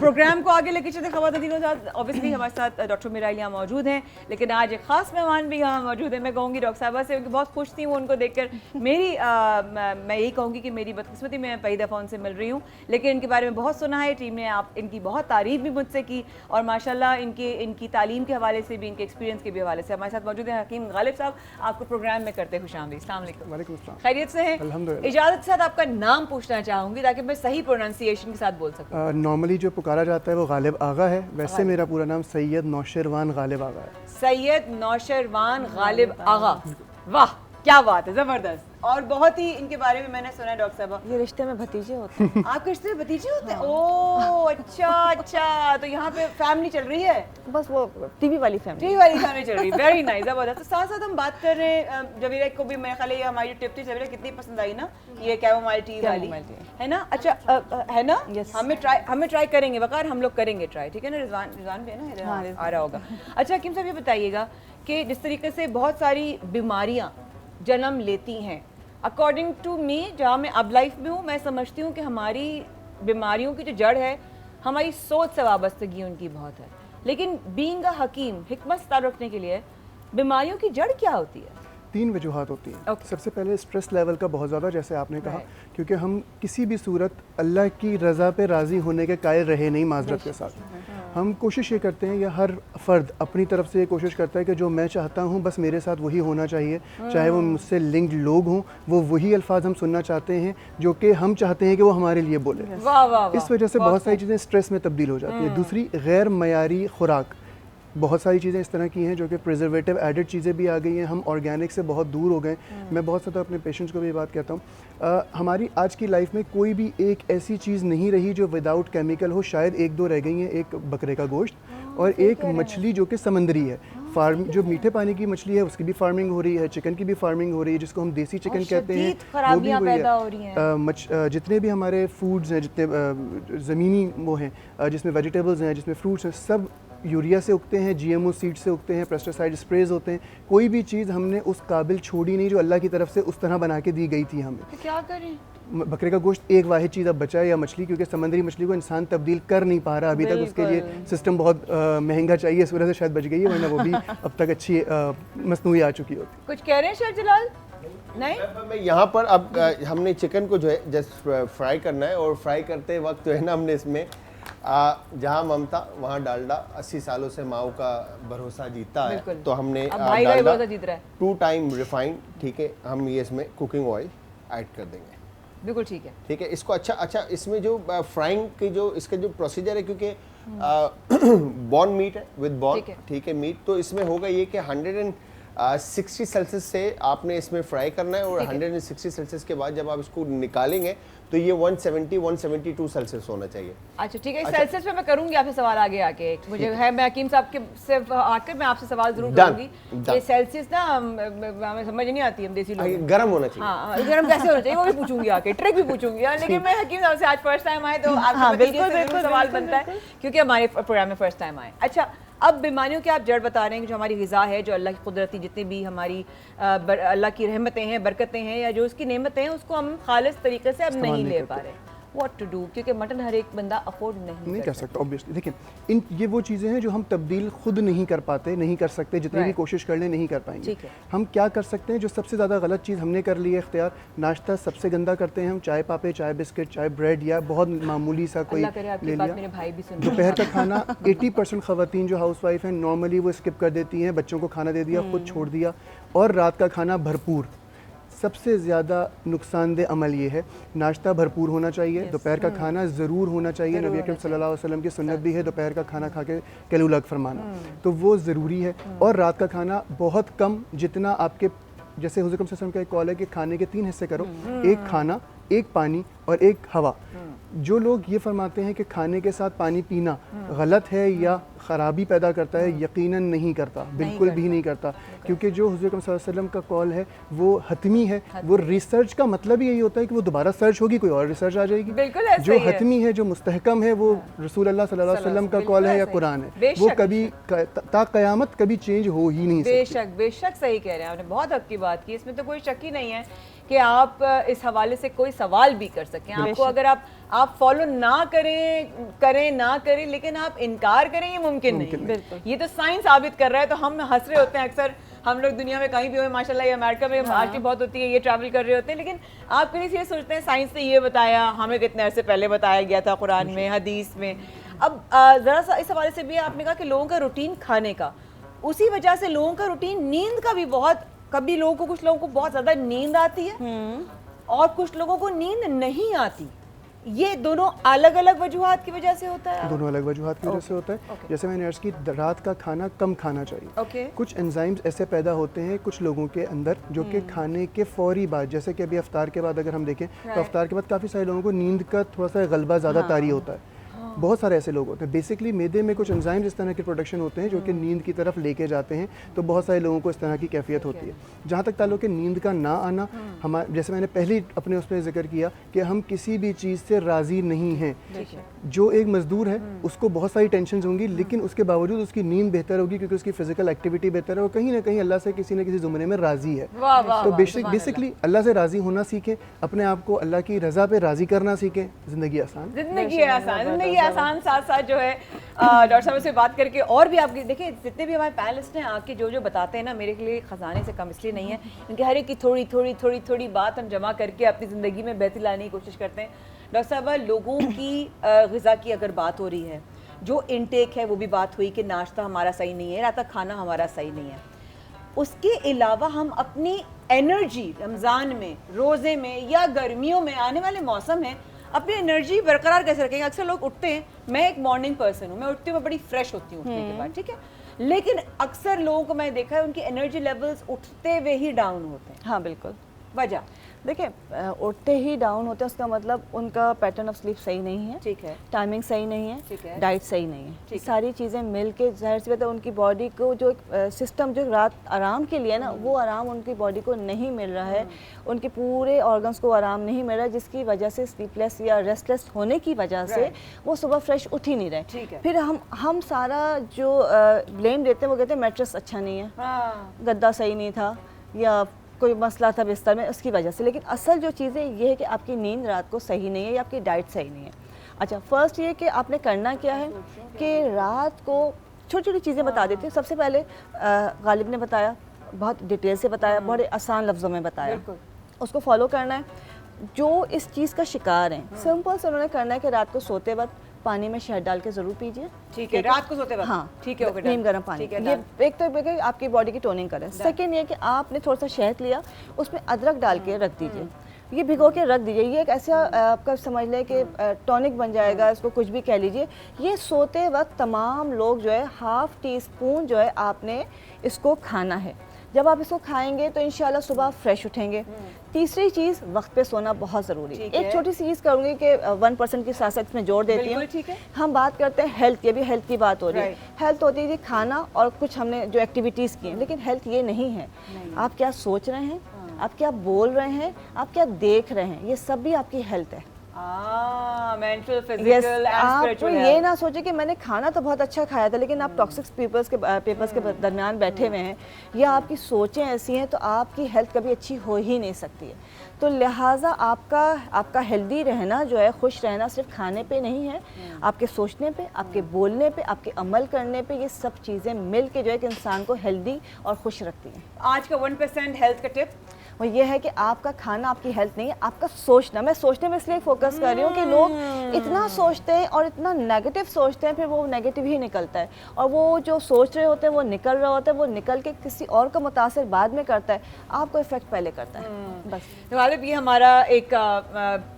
प्रोग्राम को आगे लेके चलते खवातीन के साथ। ऑब्वियसली हमारे साथ डॉक्टर मिराइल यहाँ मौजूद हैं, लेकिन आज एक खास मेहमान भी यहाँ मौजूद है। मैं कहूँगी डॉक्टर साहबा से बहुत खुश थी वो उनको देखकर। मेरी मैं यही कहूँगी कि मेरी बदकिस्मती में पहली दफ़ा उनसे मिल रही हूँ, लेकिन इनके बारे में बहुत सुना है। टीम ने आप इनकी बहुत तारीफ भी मुझसे की और माशाल्लाह इनकी तालीम के हवाले से भी, इनके एक्सपीरियंस के भी हवाले से। हमारे साथ मौजूद हैं हकीम गालिब साहब। आपको प्रोग्राम में करते खुशामदीद। अस्सलाम वालेकुम। वालेकुम अस्सलाम। खैरियत से हैं? अल्हम्दुलिल्लाह। इजाज़त के साथ आपका नाम पूछना चाहूँगी ताकि मैं सही प्रोनाउंसिएशन के साथ बोल सकूँ। नॉर्मली जो पुकारा जाता है वो गालिब आगा है, वैसे मेरा पूरा नाम सैयद नौशरवान गालिब आगा है। सैयद नौशरवान गालिब आगा, वाह क्या बात है, जबरदस्त। और बहुत ही इनके बारे में मैंने सुना है डॉक्टर साहब, ये रिश्ते में भतीजे होते हैं। आपके रिश्ते में भतीजे होते हैं? ओह अच्छा अच्छा, तो यहाँ पे फैमिली चल रही है, बस वो टीवी वाली फैमिली चल रही है। वेरी नाइस, जबरदस्त। तो साथ साथ हम बात कर रहे हैं, जवीरा को भी मेरे ख्याल ये हमारी टिप थी, जवीरा कितनी पसंद आई ना ये कैमोमाइल टी वाली, है ना? अच्छा है ना? हमें ट्राई करेंगे, वकार हम लोग करेंगे ट्राई, ठीक है ना? रिजवान भी है ना, आ रहा होगा। अच्छा हकीम साहब ये बताइएगा कि जिस तरीके से बहुत सारी बीमारियाँ जन्म लेती हैं, अकॉर्डिंग टू मी, जहाँ मैं अब लाइफ में हूँ, मैं समझती हूँ कि हमारी बीमारियों की जो जड़ है हमारी सोच से वाबस्तगी उनकी बहुत है। लेकिन बीइंग अ हकीम, हिकमत से ताल्लुक़ रखने के लिए बीमारियों की जड़ क्या होती है? 3 वजूहात होती हैं। सबसे पहले स्ट्रेस लेवल का बहुत ज़्यादा, जैसे आपने कहा, क्योंकि हम किसी भी सूरत अल्लाह की रज़ा पे राज़ी होने के कायल रहे नहीं माज़रत के साथ। हम कोशिश ये करते हैं, या हर फ़र्द अपनी तरफ से ये कोशिश करता है कि जो मैं चाहता हूँ बस मेरे साथ वही होना चाहिए, चाहे वो मुझसे लिंक्ड लोग हों, वो वही अल्फाज हम सुनना चाहते हैं जो कि हम चाहते हैं कि वो हमारे लिए बोले। इस वजह से बहुत सारी चीज़ें स्ट्रेस में तब्दील हो जाती है। दूसरी, गैर मयारी खुराक, बहुत सारी चीज़ें इस तरह की हैं जो कि प्रिजर्वेटिव एडेड चीज़ें भी आ गई हैं, हम ऑर्गेनिक से बहुत दूर हो गए। मैं बहुत ज़्यादा अपने पेशेंट्स को भी ये बात कहता हूँ, हमारी आज की लाइफ में कोई भी एक ऐसी चीज़ नहीं रही जो विदाउट केमिकल हो। शायद 1-2 रह गई हैं, एक बकरे का गोश्त, और एक मछली जो कि समंदरी है। फार्म जो मीठे पानी की मछली है उसकी भी फार्मिंग हो रही है, चिकन की भी फार्मिंग हो रही है, जिसको हम देसी चिकन कहते हैं, वो भी वही है। जितने भी हमारे फूड्स हैं, जितने ज़मीनी वो हैं, जिसमें वेजिटेबल्स हैं, जिसमें फ्रूट्स हैं, सब यूरिया से उगते हैं, जीएमओ सीड से उगते हैं, पेस्टिसाइड स्प्रेज होते हैं। कोई भी चीज़ हमने उस काबिल छोड़ी नहीं जो अल्लाह की तरफ से उस तरह बना के दी गई थी हमें। तो क्या करें? बकरे का गोश्त एक वाहिद चीज़ अब बचा है, या मछली, क्योंकि समंदरी मछली को इंसान तब्दील कर नहीं पा रहा अभी तक। उसके लिए सिस्टम बहुत महंगा चाहिए, इस वजह से शायद बच गई है, वरना वो भी अब तक अच्छी मसनूई आ चुकी होती। कुछ कह रहे हैं शेख जलाल? नहीं, मैं यहाँ पर अब हमने चिकन को जो है जस्ट फ्राई करना है, और फ्राई करते वक्त जो है ना हमने इसमें जहाँ ममता वहाँ डालडा, 80 सालों से माओ का भरोसा जीता है, तो हमने डालडा 2 टाइम रिफाइंड, ठीक है, हम ये इसमें कुकिंग ऑयल ऐड कर देंगे। बिल्कुल ठीक है, ठीक है। इसको अच्छा इसमें जो फ्राइंग की जो इसका जो प्रोसीजर है, क्योंकि बॉन मीट है, विद बॉन, ठीक है, मीट, तो इसमें होगा ये कि 160 सेल्सियस से आपने इसमें फ्राई करना है, और 160 सेल्सियस के बाद जब आप इसको निकालेंगे तो ये 172 सेल्सियस होना चाहिए। अच्छा ठीक है, सेल्सियस पे मैं करूंगी आपसे सवाल आगे मुझे है, मैं हकीम साहब के से आकर मैं आपसे सवाल जरूर करूंगी। ये सेल्सियस ना हमें समझ नहीं आती, हम देसी लोग। गर्म होना चाहिए। हाँ, गर्म कैसे होना चाहिए वो भी पूछूंगी आके, ट्रिक भी पूछूंगी। लेकिन मैं हकीम साहब से आज फर्स्ट टाइम आए तो आपसे बिल्कुल सवाल बनता है, क्योंकि हमारे प्रोग्राम में फर्स्ट टाइम आए। अच्छा, अब बीमारियों की आप जड़ बता रहे हैं कि जो हमारी ग़िज़ा है, जो अल्लाह की कुदरती जितनी भी हमारी अल्लाह की रहमतें हैं, बरकतें हैं, या जो उसकी नेमतें हैं, उसको हम खालिस तरीके से अब नहीं ले पा रहे। व्हाट टू डू, क्योंकि मटन हर एक बंदा अफोर्ड नहीं कर सकता ऑब्वियसली। देखिए, ये वो चीज़ें हैं जो हम तब्दील खुद नहीं कर पाते, नहीं कर सकते, जितनी भी कोशिश कर लें नहीं कर पाएंगे। हम क्या कर सकते हैं, जो सबसे ज़्यादा गलत चीज़ हमने कर ली है इख्तियार, नाश्ता सबसे गंदा करते हैं हम, चाय पापे, चाय बिस्किट, चाय ब्रेड, या बहुत मामूली सा कोई ले लिया। दोपहर का खाना 80% ख़वातीन जो हाउस वाइफ हैं नॉर्मली वो स्किप कर देती हैं, बच्चों को खाना दे दिया, खुद छोड़ दिया। और रात का खाना भरपूर, सबसे ज़्यादा नुकसानदेह अमल ये है। नाश्ता भरपूर होना चाहिए, दोपहर का खाना ज़रूर होना चाहिए। नबी अकरम सल्लल्लाहु अलैहि वसल्लम की सुन्नत भी है दोपहर का खाना खा के कलूलग फरमाना, तो वो ज़रूरी है। और रात का खाना बहुत कम, जितना आपके, जैसे हुज़ूर अकरम सल्लल्लाहु अलैहि वसल्लम का एक कॉल है कि खाने के 3 हिस्से करो, एक खाना, एक पानी और एक हवा। जो लोग ये फरमाते हैं कि खाने के साथ पानी पीना गलत है या ख़राबी पैदा करता है, यकीनन नहीं करता, बिल्कुल भी नहीं करता, क्योंकि जो हुज़ूर अकरम सल्लल्लाहु अलैहि वसल्लम का कॉल है वो हतमी है। वो रिसर्च का मतलब ही यही होता है कि वो दोबारा सर्च होगी, कोई और रिसर्च आ जाएगी। जो हतमी है, जो मुस्तहकम है, वो रसूल अल्लाह सल्लल्लाहु अलैहि वसल्लम का कॉल है या कुरान है, वो कभी ता क़यामत कभी चेंज हो ही नहीं सकती। बेशक सही कह रहे हैं आपने, बहुत हक़ की बात की, इसमें तो कोई शक ही नहीं है कि आप इस हवाले से कोई सवाल भी कर सकें। आपको अगर आप फॉलो ना करें, लेकिन आप इनकार करें, ये मुमकिन नहीं। ये तो साइंस साबित कर रहा है। तो हम हंस रहे होते हैं अक्सर, हम लोग दुनिया में कहीं भी हो, माशाल्लाह, ये अमेरिका में आर्टिस्ट बहुत होती है, ये ट्रैवल कर रहे होते हैं, लेकिन आप कहीं से ये सोचते हैं साइंस ने ये बताया, हमें कितने अरसे पहले बताया गया था कुरान में, हदीस में। अब ज़रा सा इस हवाले से भी आपने कहा कि लोगों का रूटीन खाने का, उसी वजह से लोगों का रूटीन नींद का भी बहुत, कभी लोगों को, कुछ लोगों को बहुत ज़्यादा नींद आती है और कुछ लोगों को नींद नहीं आती। ये दोनों अलग अलग वजूहात की वजह से होता है। दोनों अलग वजूहात की वजह से होता है। जैसे मैंने अर्ज़ की, रात का खाना कम खाना चाहिए। कुछ एंजाइम्स ऐसे पैदा होते हैं कुछ लोगों के अंदर जो कि खाने के फौरी बाद, जैसे कि अभी अफ्तार के बाद अगर हम देखें तो अफ्तार के बाद काफ़ी सारे लोगों को नींद का थोड़ा सा गलबा ज़्यादा तारी होता है। बहुत सारे ऐसे लोग होते हैं, बेसिकली मैदे में कुछ एंजाइम्स इस तरह के प्रोडक्शन होते हैं जो कि नींद की तरफ लेके जाते हैं, तो बहुत सारे लोगों को इस तरह की कैफियत होती है। जहाँ तक ताल्लुक है नींद का ना आना, हमारे, जैसे मैंने पहले अपने उसमें जिक्र किया कि हम किसी भी चीज़ से राज़ी नहीं हैं। जो एक मजदूर है उसको बहुत सारी टेंशन होंगी, लेकिन उसके बावजूद उसकी नींद बेहतर होगी क्योंकि उसकी फिजिकल एक्टिविटी बेहतर है और कहीं ना कहीं अल्लाह से किसी न किसी ज़ुमरे में राज़ी है। तो बेसिकली अल्लाह से राज़ी होना सीखें, अपने आप को अल्लाह की रज़ा पे राज़ी करना सीखें, ज़िंदगी आसान। साथ साथ जो है डॉक्टर साहब से बात करके और भी आपकी, देखिए जितने भी हमारे पैनलिस्ट हैं आके जो बताते हैं ना, मेरे लिए खजाने से कम इसलिए नहीं है, क्योंकि हर एक की थोड़ी बात हम जमा करके अपनी ज़िंदगी में बेहतरी लाने की कोशिश करते हैं। डॉक्टर साहब, लोगों की ग़िज़ा की अगर बात हो रही है, जो इनटेक है वो भी बात हुई कि नाश्ता हमारा सही नहीं है, रात का खाना हमारा सही नहीं है, उसके अलावा हम अपनी एनर्जी रमज़ान में, रोज़े में या गर्मियों में, आने वाले मौसम है, अपनी एनर्जी बरकरार कैसे रखेंगे? अक्सर लोग उठते हैं, मैं एक मॉर्निंग पर्सन हूँ, मैं उठती हूँ, मैं बड़ी फ्रेश होती हूँ उठने के बाद, ठीक है, लेकिन अक्सर लोगों को मैं देखा है उनकी एनर्जी लेवल्स उठते हुए ही डाउन होते हैं। हाँ बिल्कुल। वजह? देखिए उठते ही डाउन होते हैं उसका मतलब उनका पैटर्न ऑफ स्लीप सही नहीं है, ठीक है, टाइमिंग सही नहीं ठीक है, है, डाइट सही नहीं है, ठीक ये है। सारी चीज़ें मिल के ज़ाहिर सी बात है उनकी बॉडी को जो सिस्टम जो रात आराम के लिए ना वो आराम उनकी बॉडी को नहीं मिल रहा है, उनके पूरे ऑर्गन्स को आराम नहीं मिल रहा है, जिसकी वजह से स्लीपलेस या रेस्टलेस होने की वजह से वो सुबह फ्रेश उठ ही नहीं रहे। ठीक है। फिर हम सारा जो ब्लेम देते हैं वो कहते हैं मैट्रेस अच्छा नहीं है, हाँ, गद्दा सही नहीं था या कोई मसला था बिस्तर में उसकी वजह से, लेकिन असल जो चीज़ें ये है कि आपकी नींद रात को सही नहीं है या आपकी डाइट सही नहीं है। अच्छा, फर्स्ट ये कि आपने करना क्या है कि रात को छोटी छोटी चीज़ें बता देती हूँ। सबसे पहले गालिब ने बताया, बहुत डिटेल से बताया, बड़े आसान लफ्ज़ों में बताया, उसको फॉलो करना है। जो इस चीज़ का शिकार हैं सिंपल से उन्होंने करना है कि रात को सोते वक्त पानी में शहद डाल के ज़रूर पीजिए। ठीक है, रात को सोते वक्त? हाँ, ठीक है, ओके, नीम गर्म पानी, ठीक है, ये एक तो है आपकी बॉडी की टोनिंग करें। सेकेंड ये कि आपने थोड़ा सा शहद लिया, उसमें अदरक डाल के रख दीजिए, ये भिगो के रख दीजिए। ये एक ऐसा आपका समझ लें कि टॉनिक बन जाएगा, इसको कुछ भी कह लीजिए। ये सोते वक्त तमाम लोग जो है हाफ़ टी स्पून जो है आपने इसको खाना है। जब आप इसको खाएंगे तो इंशाल्लाह सुबह फ्रेश उठेंगे। तीसरी चीज़, वक्त पे सोना बहुत ज़रूरी है। एक छोटी सी चीज़ करूँगी कि 1% की साथ साथ इसमें जोड़ देती हूँ। ठीक है। हम बात करते हैं हेल्थ, ये भी हेल्थ की बात हो रही है। हेल्थ होती है जी खाना और कुछ हमने जो एक्टिविटीज़ की हैं, लेकिन हेल्थ ये नहीं है आप क्या सोच रहे हैं, आप क्या बोल रहे हैं, आप क्या देख रहे हैं, ये सब भी आपकी हेल्थ है। मेंटल, Yes, फिजिकल एंड आप स्पिरिचुअल। ये ना सोचे कि मैंने खाना तो बहुत अच्छा खाया था लेकिन आप टॉक्सिक पेपर्स के दरमियान बैठे हुए हैं या आपकी सोचें ऐसी हैं तो आपकी हेल्थ कभी अच्छी हो ही नहीं सकती है। तो लिहाजा आपका हेल्दी रहना जो है, खुश रहना सिर्फ खाने पे नहीं है, आपके सोचने पे, आपके बोलने पे, आपके अमल करने पे, ये सब चीज़ें मिल के जो है कि इंसान को हेल्दी और खुश रखती हैं। आज का 1% हेल्थ का टिप वो ये है कि आपका खाना आपकी हेल्थ नहीं है, आपका सोचना। मैं सोचने में इसलिए फोकस कर रही हूँ कि लोग इतना सोचते हैं और इतना नेगेटिव सोचते हैं, फिर वो नेगेटिव ही निकलता है और वो जो सोच रहे होते हैं वो निकल रहे होते हैं, वो निकल के किसी और को मुतासिर बाद में करता है, आपको इफेक्ट पहले करता है। बस तो गालिब, ये हमारा एक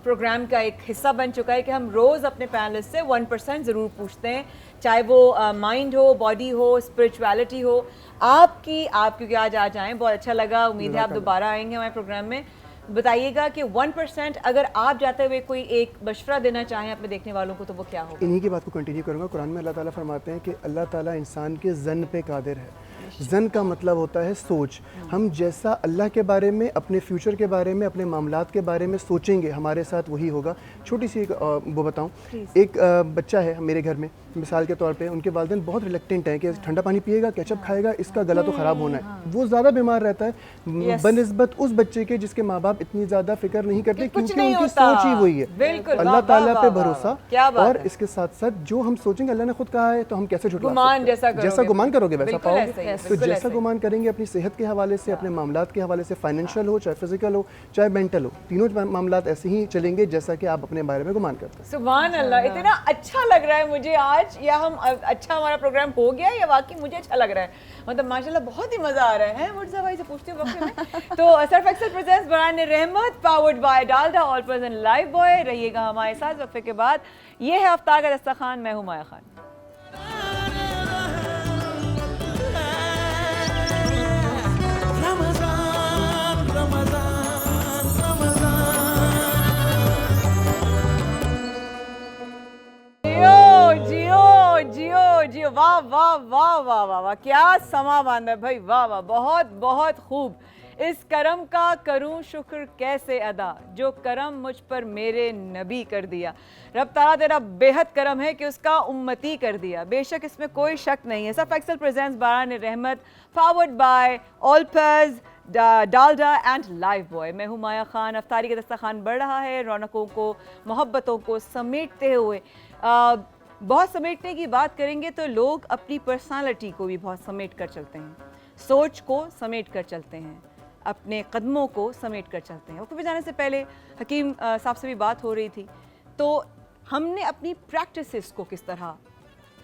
प्रोग्राम का एक हिस्सा बन चुका है कि हम रोज़ अपने पैनलिस्ट से 1% ज़रूर पूछते हैं, चाहे वो माइंड हो, बॉडी हो, स्पिरिचुअलिटी हो। आप क्योंकि आज आ जाएँ, बहुत अच्छा लगा, उम्मीद है आप दोबारा आएंगे हमारे प्रोग्राम में। बताइएगा कि 1% अगर आप जाते हुए कोई एक मशवरा देना चाहें अपने देखने वालों को तो वो क्या होगा? इन्हीं की बात को कंटिन्यू करूंगा। कुरान में अल्लाह ताला फरमाते हैं कि अल्लाह ताला इंसान के जन पे कादिर है। जन का मतलब होता है सोच। हम जैसा अल्लाह के बारे में, अपने फ्यूचर के बारे में, अपने मामलात के बारे में सोचेंगे, हमारे साथ वही होगा। छोटी सी एक वो बताऊं, एक बच्चा है मेरे घर में, मिसाल के तौर पे उनके वालिदैन बहुत रिलेक्टेंट हैं कि ठंडा पानी पिएगा, केचप खाएगा, इसका गला तो ख़राब होना है। वो ज़्यादा बीमार रहता है बनिस्बत उस बच्चे के जिसके माँ बाप इतनी ज़्यादा फिक्र नहीं करते क्योंकि उनकी सोच ही वही है। अल्लाह ताला पे भरोसा, और इसके साथ साथ जो हम सोचेंगे, अल्लाह ने खुद कहा है तो हम कैसे झुठला सकते हैं? जैसा गुमान करोगे वैसा पाओगे। तो जैसा गुमान करेंगे अपनी सेहत के हवाले से, अपने मामलात के हवाले से, फाइनेंशियल हो, चाहे फिजिकल हो, चाहे मेंटल हो, तीनों मामलात ऐसे ही चलेंगे जैसा कि आप अपने बारे में गुमान करते हैं। सुभान अल्लाह, इतना अच्छा लग रहा है मुझे आज, या हम अच्छा हमारा प्रोग्राम हो गया या वाकई मुझे अच्छा लग रहा है, मतलब माशाल्लाह बहुत ही मजा आ रहा है। मुर्जा भाई से पूछती हूँ वक्त में तो Surf Excel presents Baran Rehmat powered by Dalda all person live boy. रहिएगा हमारे साथ वक्फे के बाद। ये है अफ्तार का दस्तरखान, मैं हूँ माया खान। जियो, वाह वाह वाह वाह वाह वाह, क्या समा बांधा है भाई, वाह वाह, बहुत बहुत खूब। इस करम का करूं शुक्र कैसे अदा, जो करम मुझ पर मेरे नबी कर दिया। रब ताला तेरा बेहद करम है कि उसका उम्मती कर दिया, बेशक इसमें कोई शक नहीं है। सर्फ एक्सेल प्रेजेंट्स बारान रहमत powered by Olpers Dalda and live boy. मैं हूँ माया खान। अफ्तारी का दस्तरखान बढ़ रहा है, रौनकों को, मोहब्बतों को समेटते हुए। बहुत समेटने की बात करेंगे तो लोग अपनी पर्सनालिटी को भी बहुत समेट कर चलते हैं, सोच को समेट कर चलते हैं, अपने कदमों को समेट कर चलते हैं। वक्त पे जाने से पहले हकीम साहब से भी बात हो रही थी, तो हमने अपनी प्रैक्टिसेस को किस तरह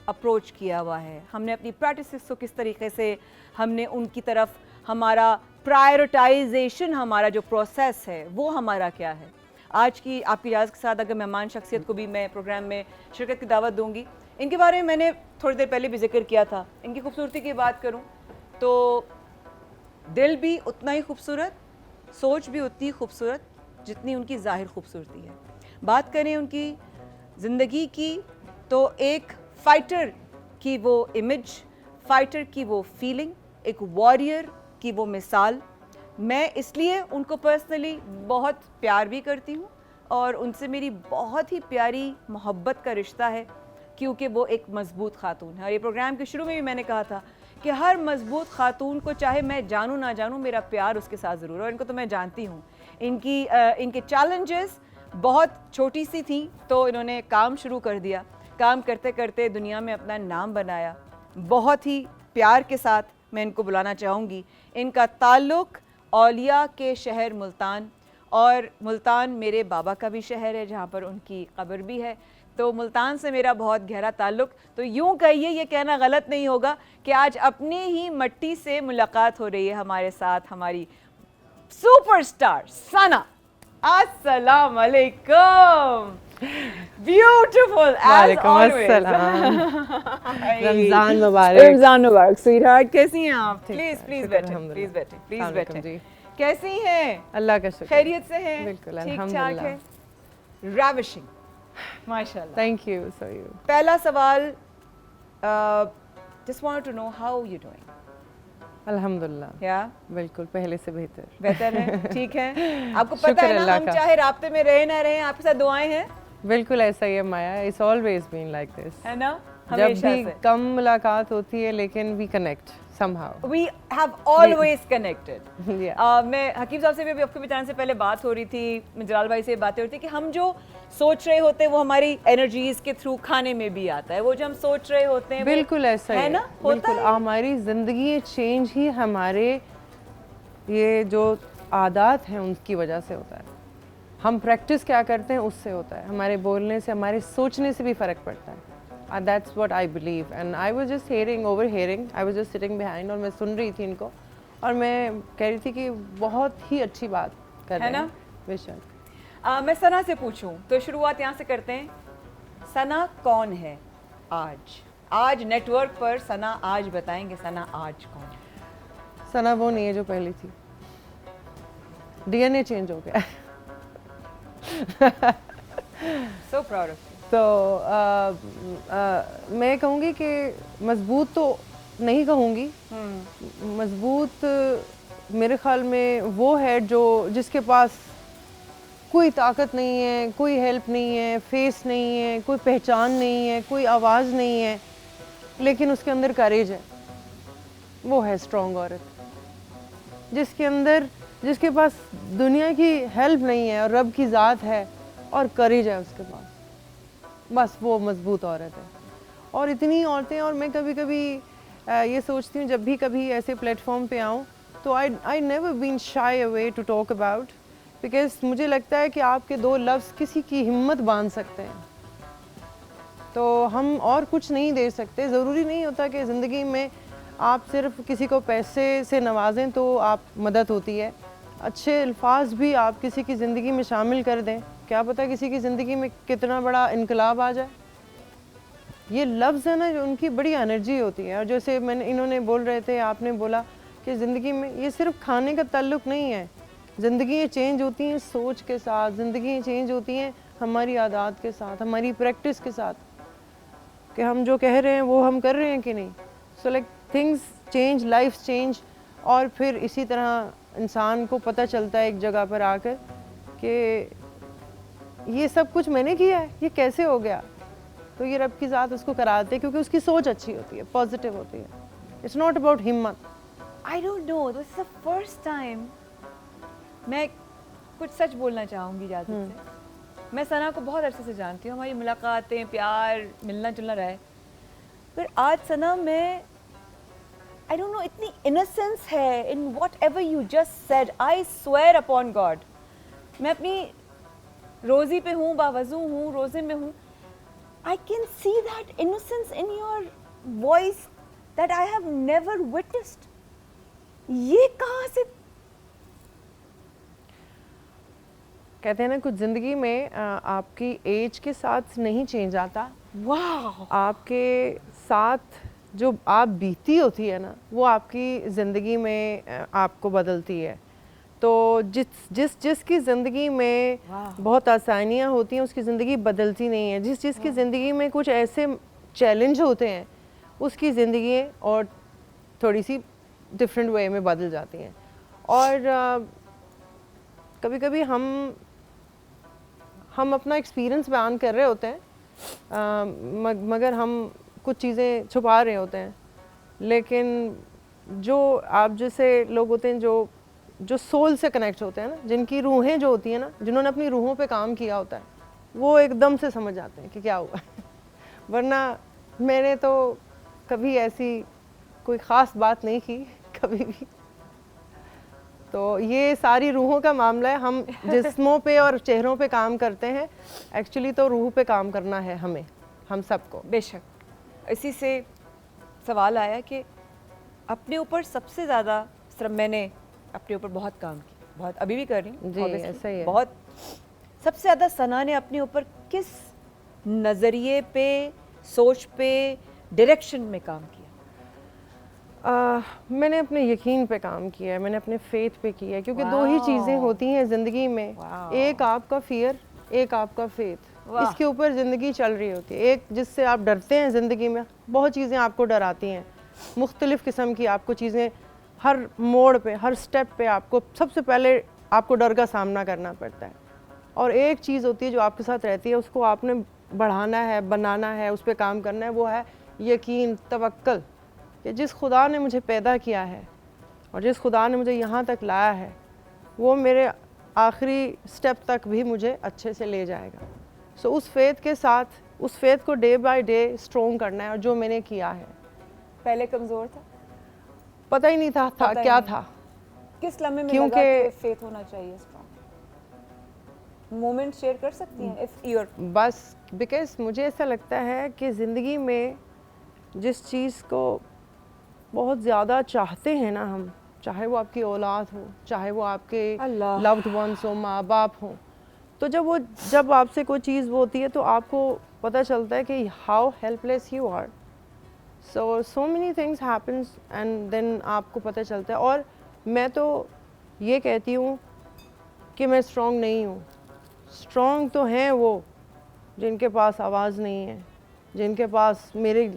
अप्रोच किया हुआ है, हमने अपनी प्रैक्टिसेस को किस तरीके से हमने उनकी तरफ, हमारा प्रायोरिटाइजेशन, हमारा जो प्रोसेस है वो हमारा क्या है। आज की आपकी इजाज़त के साथ अगर मेहमान शख्सियत को भी मैं प्रोग्राम में शिरकत की दावत दूंगी, इनके बारे में मैंने थोड़ी देर पहले भी जिक्र किया था। इनकी खूबसूरती की बात करूं तो दिल भी उतना ही खूबसूरत, सोच भी उतनी खूबसूरत जितनी उनकी ज़ाहिर खूबसूरती है। बात करें उनकी ज़िंदगी की तो एक फ़ाइटर की वो इमेज, फ़ाइटर की वो फीलिंग, एक वॉरियर की वो मिसाल। मैं इसलिए उनको पर्सनली बहुत प्यार भी करती हूँ और उनसे मेरी बहुत ही प्यारी मोहब्बत का रिश्ता है, क्योंकि वो एक मजबूत खातून है। और ये प्रोग्राम के शुरू में भी मैंने कहा था कि हर मजबूत खातून को, चाहे मैं जानूँ ना जानूँ, मेरा प्यार उसके साथ ज़रूर है। और इनको तो मैं जानती हूँ। इनके चैलेंजेस बहुत छोटी सी थी तो इन्होंने काम शुरू कर दिया। काम करते करते दुनिया में अपना नाम बनाया। बहुत ही प्यार के साथ मैं इनको बुलाना चाहूँगी। इनका ताल्लुक़ औलिया के शहर मुल्तान, और मुल्तान मेरे बाबा का भी शहर है जहाँ पर उनकी कब्र भी है। तो मुल्तान से मेरा बहुत गहरा ताल्लुक़, तो यूँ कहिए, ये कहना गलत नहीं होगा कि आज अपनी ही मट्टी से मुलाकात हो रही है हमारे साथ हमारी सुपरस्टार सना। अस्सलाम वालेकुम। Beautiful as always. रमजान मुबारक। रमजान मुबारक स्वीटहार्ट। कैसी हैं आप? प्लीज प्लीज शुक्र, बैठे, अल्हम्दुलिल्लाह। प्लीज बैठे, प्लीज अस्सलाम वालेकुम बैठे। जी। कैसी हैं? अल्लाह का शुक्र। खैरियत से हैं? बिल्कुल, ठीक ठाक अल्हम्दुलिल्लाह। है। Ravishing, माशाल्लाह। Thank you, so you. पहला सवाल, just wanted to know how you doing? अल्हम्दुलिल्लाह, या बिल्कुल पहले से बेहतर। बेहतर है? ठीक है। आपको शुक्र पता है ना, अल्लाह हम का। चाहे राब्ते में रहे ना रहे, आपके साथ दुआएं हैं, बिल्कुल ऐसा ही है Maya, it's always been like this. है ना? जब हमेशा भी से कम मुलाकात होती है लेकिन we connect somehow. We have always connected. Yeah. मैं हकीम साहब से भी आपके बताने से पहले बात हो रही थी, जलाल भाई से बातें हो रही थी कि हम जो सोच रहे होते हैं वो हमारी एनर्जीज के थ्रू खाने में भी आता है। वो जो हम सोच रहे होते हैं बिल्कुल ऐसा ही है ना, होता बिल्कुल है। हमारी जिंदगी चेंज ही हमारे ये जो आदत हैं उनकी वजह से होता है। हम प्रैक्टिस क्या करते हैं उससे होता है, हमारे बोलने से, हमारे सोचने से भी फ़र्क पड़ता है। That's what I believe and I was just over hearing, I was just sitting behind, और मैं सुन रही थी इनको और मैं कह रही थी कि बहुत ही अच्छी बात कर रहे है ना? हैं। बेशक। मैं सना से पूछूं तो शुरुआत यहाँ से करते हैं। सना कौन है आज नेटवर्क पर? सना आज बताएंगे, सना आज कौन है? सना वो नहीं है जो पहली थी, डीएनए चेंज हो गया। So proud of you. तो मैं कहूँगी कि मजबूत तो नहीं कहूँगी, मजबूत मेरे ख्याल में वो है जो जिसके पास कोई ताकत नहीं है, कोई हेल्प नहीं है, फेस नहीं है, कोई पहचान नहीं है, कोई आवाज़ नहीं है, लेकिन उसके अंदर करेज है। वो है स्ट्रॉन्ग औरत, जिसके पास दुनिया की हेल्प नहीं है और रब की ज़ात है और करेज है उसके पास, बस वो मजबूत औरत है। और इतनी औरतें, और मैं कभी कभी ये सोचती हूँ जब भी कभी ऐसे प्लेटफॉर्म पे आऊँ तो I never been shy away to talk about, because मुझे लगता है कि आपके दो लफ्ज़ किसी की हिम्मत बांध सकते हैं। तो हम और कुछ नहीं दे सकते। ज़रूरी नहीं होता कि ज़िंदगी में आप सिर्फ किसी को पैसे से नवाजें तो आप मदद होती है। अच्छे अल्फाज भी आप किसी की ज़िंदगी में शामिल कर दें, क्या पता किसी की ज़िंदगी में कितना बड़ा इनकलाब आ जाए। ये लफ्ज़ है ना, जो उनकी बड़ी एनर्जी होती है। और जैसे इन्होंने बोल रहे थे, आपने बोला कि ज़िंदगी में ये सिर्फ खाने का ताल्लुक़ नहीं है, ज़िंदगी चेंज होती हैं सोच के साथ, ज़िंदगी चेंज होती हैं हमारी आदत के साथ, हमारी प्रैक्टिस के साथ, कि हम जो कह रहे हैं वो हम कर रहे हैं कि नहीं। So like things change, life change. और फिर इसी तरह इंसान को पता चलता है एक जगह पर आकर कि ये सब कुछ मैंने किया है, ये कैसे हो गया। तो ये रब की ज़ात उसको कराते हैं, क्योंकि उसकी सोच अच्छी होती है, पॉजिटिव होती है। इट्स नॉट अबाउट हिम्मत। I don't know, this is the first time मैं कुछ सच बोलना चाहूँगी इजाज़त से। मैं सना को बहुत अरसे से जानती हूँ, हमारी मुलाकातें, प्यार, मिलना जुलना रहा है, पर आज सना में I don't know, इतनी innocence है in whatever you just said. I swear upon God, मैं अपनी रोज़ी पे हूँ, बावज़ू हूँ, रोज़े में हूँ, I can see that innocence in your voice that I have never witnessed. ये कहाँ से? कहते हैं ना, कुछ ज़िंदगी में आपकी एज के साथ नहीं चेंज आता। वाह, आपके साथ जो आप बीती होती है ना, वो आपकी ज़िंदगी में आपको बदलती है। तो जिसकी ज़िंदगी में बहुत आसानियाँ होती हैं उसकी ज़िंदगी बदलती नहीं है। जिसकी ज़िंदगी में कुछ ऐसे चैलेंज होते हैं उसकी ज़िंदगी और थोड़ी सी डिफरेंट वे में बदल जाती हैं। और कभी कभी हम अपना एक्सपीरियंस बयान कर रहे होते हैं, मगर हम कुछ चीज़ें छुपा रहे होते हैं। लेकिन जो आप जैसे लोग होते हैं जो सोल से कनेक्ट होते हैं ना, जिनकी रूहें जो होती हैं ना, जिन्होंने अपनी रूहों पे काम किया होता है, वो एकदम से समझ जाते हैं कि क्या हुआ है। वरना मैंने तो कभी ऐसी कोई ख़ास बात नहीं की कभी भी। तो ये सारी रूहों का मामला है। हम जिस्मों पे और चेहरों पे काम करते हैं, एक्चुअली तो रूह पे काम करना है हमें, हम सबको। बेशक। इसी से सवाल आया कि अपने ऊपर सबसे ज़्यादा मैंने अपने ऊपर बहुत काम किया, बहुत अभी भी कर रही हूँ जी, ऐसा ही है। बहुत सबसे ज़्यादा सना ने अपने ऊपर किस नज़रिए पे, सोच पे, डायरेक्शन में काम किया? मैंने अपने यकीन पे काम किया है, मैंने अपने फेथ पे किया है, क्योंकि दो ही चीज़ें होती हैं ज़िंदगी में, एक आपका फियर, एक आपका फेथ। इसके ऊपर ज़िंदगी चल रही होती है। एक जिससे आप डरते हैं ज़िंदगी में, बहुत चीज़ें आपको डराती हैं, मुख्तलिफ़ किस्म की आपको चीज़ें हर मोड़ पे, हर स्टेप पे आपको सबसे पहले आपको डर का सामना करना पड़ता है। और एक चीज़ होती है जो आपके साथ रहती है, उसको आपने बढ़ाना है, बनाना है, उस पर काम करना है, वो है यकीन, तवक्कल कि जिस खुदा ने मुझे पैदा किया है और जिस खुदा ने मुझे यहाँ तक लाया है, वो मेरे आखिरी स्टेप तक भी मुझे अच्छे से ले जाएगा। सो उस फेथ के साथ, उस फेथ को डे बाय डे स्ट्रॉन्ग करना है, और जो मैंने किया है। पहले कमज़ोर था, पता ही नहीं था क्या था। किस लम्हे में क्योंकि लगा कि फेथ होना चाहिए स्ट्रॉन्ग? मोमेंट शेयर कर सकती हैं इफ यूर? बस बिकॉज मुझे ऐसा लगता है कि ज़िंदगी में जिस चीज़ को बहुत ज़्यादा चाहते हैं ना हम, चाहे वो आपकी औलाद हो, चाहे वो आपके लव्ड वंस हो, माँ बाप हो, तो जब आपसे कोई चीज़ होती है तो आपको पता चलता है कि how helpless you are. So many things happens and then आपको पता चलता है। और मैं तो ये कहती हूँ कि मैं स्ट्रॉन्ग नहीं हूँ। स्ट्रॉन्ग तो हैं वो जिनके पास आवाज़ नहीं है, जिनके पास मेरे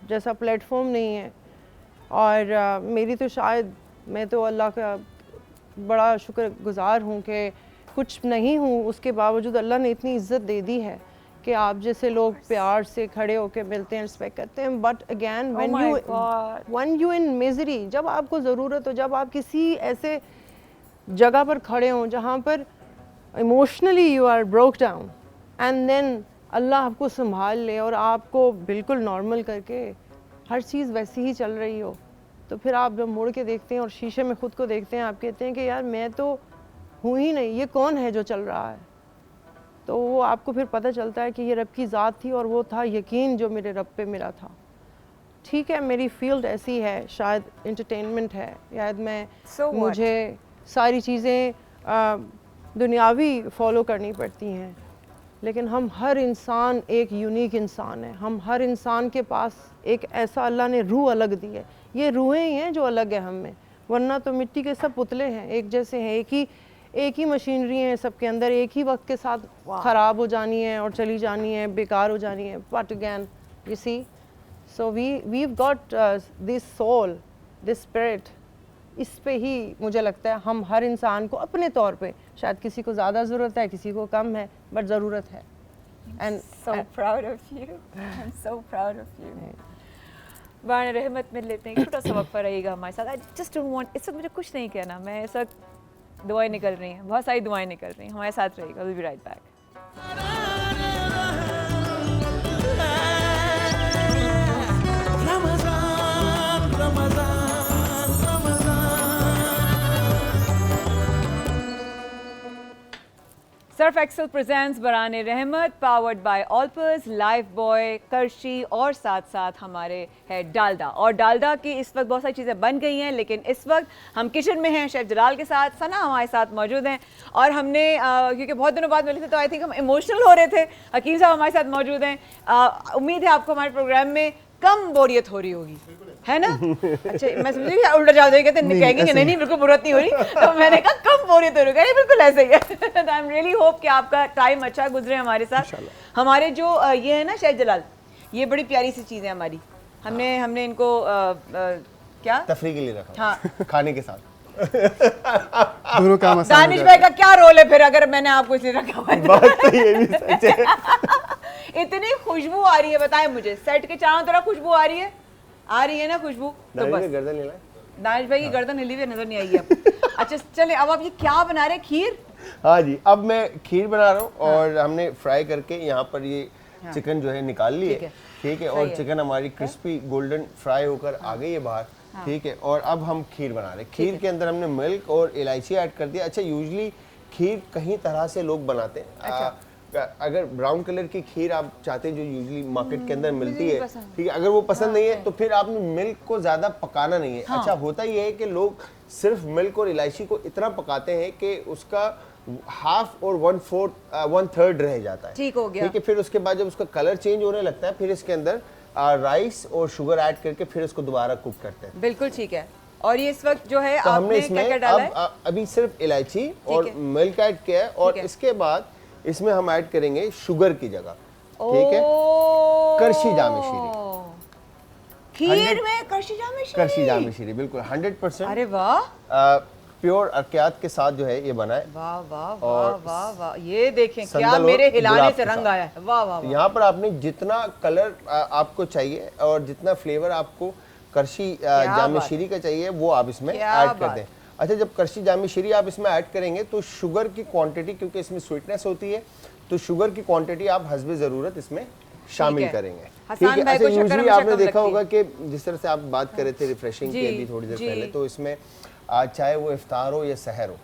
जैसा प्लेटफॉर्म नहीं है। और मेरी तो शायद, मैं तो अल्लाह का बड़ा शुक्रगुज़ार हूँ कि कुछ नहीं हूँ, उसके बावजूद अल्लाह ने इतनी इज़्ज़त दे दी है कि आप जैसे लोग प्यार से खड़े होकर मिलते हैं, रिस्पेक्ट करते हैं। But again when you in misery, जब आपको ज़रूरत हो, जब आप किसी ऐसे जगह पर खड़े हों जहाँ पर emotionally you are broke down, and then Allah आपको संभाल ले और आपको बिल्कुल नॉर्मल करके हर चीज़ वैसी ही चल रही हो, तो फिर आप जब मुड़ के देखते हैं और शीशे में ख़ुद को देखते हैं, आप कहते हैं कि यार मैं तो हूँ ही नहीं, ये कौन है जो चल रहा है। तो वो आपको फिर पता चलता है कि ये रब की ज़ात थी, और वो था यकीन जो मेरे रब पे मेरा था। ठीक है, मेरी फील्ड ऐसी है, शायद एंटरटेनमेंट है, शायद मैं मुझे सारी चीज़ें दुनियावी फॉलो करनी पड़ती हैं, लेकिन हम हर इंसान एक यूनिक इंसान है। हम हर इंसान के पास एक ऐसा अल्लाह ने रूह अलग दी है। ये रूहें ही हैं जो अलग है हम में, वरना तो मिट्टी के सब पुतले हैं, एक जैसे हैं, एक ही मशीनरी है सबके अंदर, एक ही वक्त के साथ ख़राब हो जानी है और चली जानी है, बेकार हो जानी है। But again you see, so we've got this soul, this spirit. इस पे ही मुझे लगता है हम हर इंसान को अपने तौर पे, शायद किसी को ज़्यादा ज़रूरत है, किसी को कम है, बट ज़रूरत है। And so proud of you. I'm so proud of you. बान रहमत में लेते हैं, छोटा सा वक्फा रहेगा हमारे साथ। I just don't want, इस वक्त मुझे कुछ नहीं कहना, मैं इस वक्त दुआएं निकल रही हैं, बहुत सारी दुआएं निकल रही हैं, हमारे साथ रहेगा। We'll be right back. Surf Excel presents Barane Rehmat, powered by Olpers, Lifebuoy, Qarshi और साथ साथ हमारे है डालडा। और डालडा की इस वक्त बहुत सारी चीज़ें बन गई हैं, लेकिन इस वक्त हम किचन में हैं शेफ़ जलाल के साथ। सना हमारे साथ मौजूद हैं, और हमने क्योंकि बहुत दिनों बाद मिले थे तो आई थिंक हम इमोशनल हो रहे थे। हकीम साहब हमारे साथ मौजूद हैं। उम्मीद है आपको हमारे प्रोग्राम में कम बोरियत हो रही होगी, है ना? अच्छा, मैं समझी कि उल्टा जवाब देंगे, कहते कहेंगे कि नहीं बिल्कुल बोरियत नहीं हो रही, तो मैंने कहा कम बोरियत हो रही है, बिल्कुल ऐसे ही है। आई एम रियली होप कि आपका टाइम अच्छा गुजरे हमारे साथ। हमारे जो ये है ना शेख जलाल, ये बड़ी प्यारी सी चीज़ है हमारी, हमने इनको क्या तफरी के लिए रखा, हाँ खाने के साथ। दोनों काम आसान हो दानिश जाते भाई का क्या रोल है फिर अगर मैंने आपको इसलिए रखा हुआ है? बात तो ये भी सच है। इतनी खुशबू आ रही है, बताएं मुझे, सेट के चारों तरफ खुशबू आ रही है ना खुशबू? तो दानिश बस ने गर्दन हिलाए। दानिश भाई की गर्दन हिली हुई नजर नहीं आई है अब। अच्छा चले, अब आप ये क्या बना रहे हैं? खीर? हाँ जी, अब मैं खीर बना रहा हूँ और हमने फ्राई करके यहाँ पर ये चिकन जो है निकाल लिए, ठीक है, और चिकन हमारी क्रिस्पी गोल्डन फ्राई होकर आ गई है बाहर, ठीक है। और अब हम खीर बना रहे हैं। खीर के अंदर हमने मिल्क और इलायची ऐड कर दिया। अच्छा, यूजुअली खीर कहीं तरह से लोग बनाते हैं। अगर ब्राउन कलर की खीर आप चाहते हैं जो यूजुअली मार्केट के अंदर मिलती है, ठीक है, अगर वो पसंद नहीं है तो फिर आपने मिल्क को ज़्यादा पकाना नहीं है। अच्छा, होता ये है कि लोग सिर्फ मिल्क और इलायची को इतना पकाते हैं कि उसका हाफ और 1/4 रह जाता है, ठीक हो गया, ठीक है। फिर उसके बाद जब उसका कलर चेंज होने लगता है, फिर इसके अंदर राइस और शुगर ऐड करके फिर इसको दोबारा कुक करते हैं। बिल्कुल ठीक है। और ये इस वक्त जो है तो हमने आपने क्या क्या डाला है? अभी सिर्फ इलायची और मिल्क ऐड किया है, और इसके बाद इसमें हम ऐड करेंगे शुगर की जगह, ठीक है, करशी जामी शीरी। खीर में करशी जामी शीरी बिल्कुल 100%। अरे वाह, प्योर अरकियात के साथ जो है ये बना है। वाह वाह वाह वाह वाह, ये देखें क्या संदल मेरे और हिलाने गुलाब से के रंग साथ। आया है। वाह वाह वाह। यहाँ पर आपने जितना कलर आपको चाहिए और जितना फ्लेवर आपको करशी जामी शीरी का चाहिए वो आप इसमें ऐड कर दें। अच्छा, जब करशी जामी शीरी आप इसमें ऐड करेंगे तो शुगर की क्वांटिटी, क्योंकि इसमें स्वीटनेस होती है, तो शुगर की क्वांटिटी आप हस्बे ज़रूरत इसमें शामिल करेंगे, ठीक है। अच्छा, यूजुअली आपने देखा होगा कि जिस तरह से आप बात कर रहे थे रिफ्रेशिंग की अभी थोड़ी देर पहले, तो इसमें चाहे वो इफ्तार हो या सहर हो,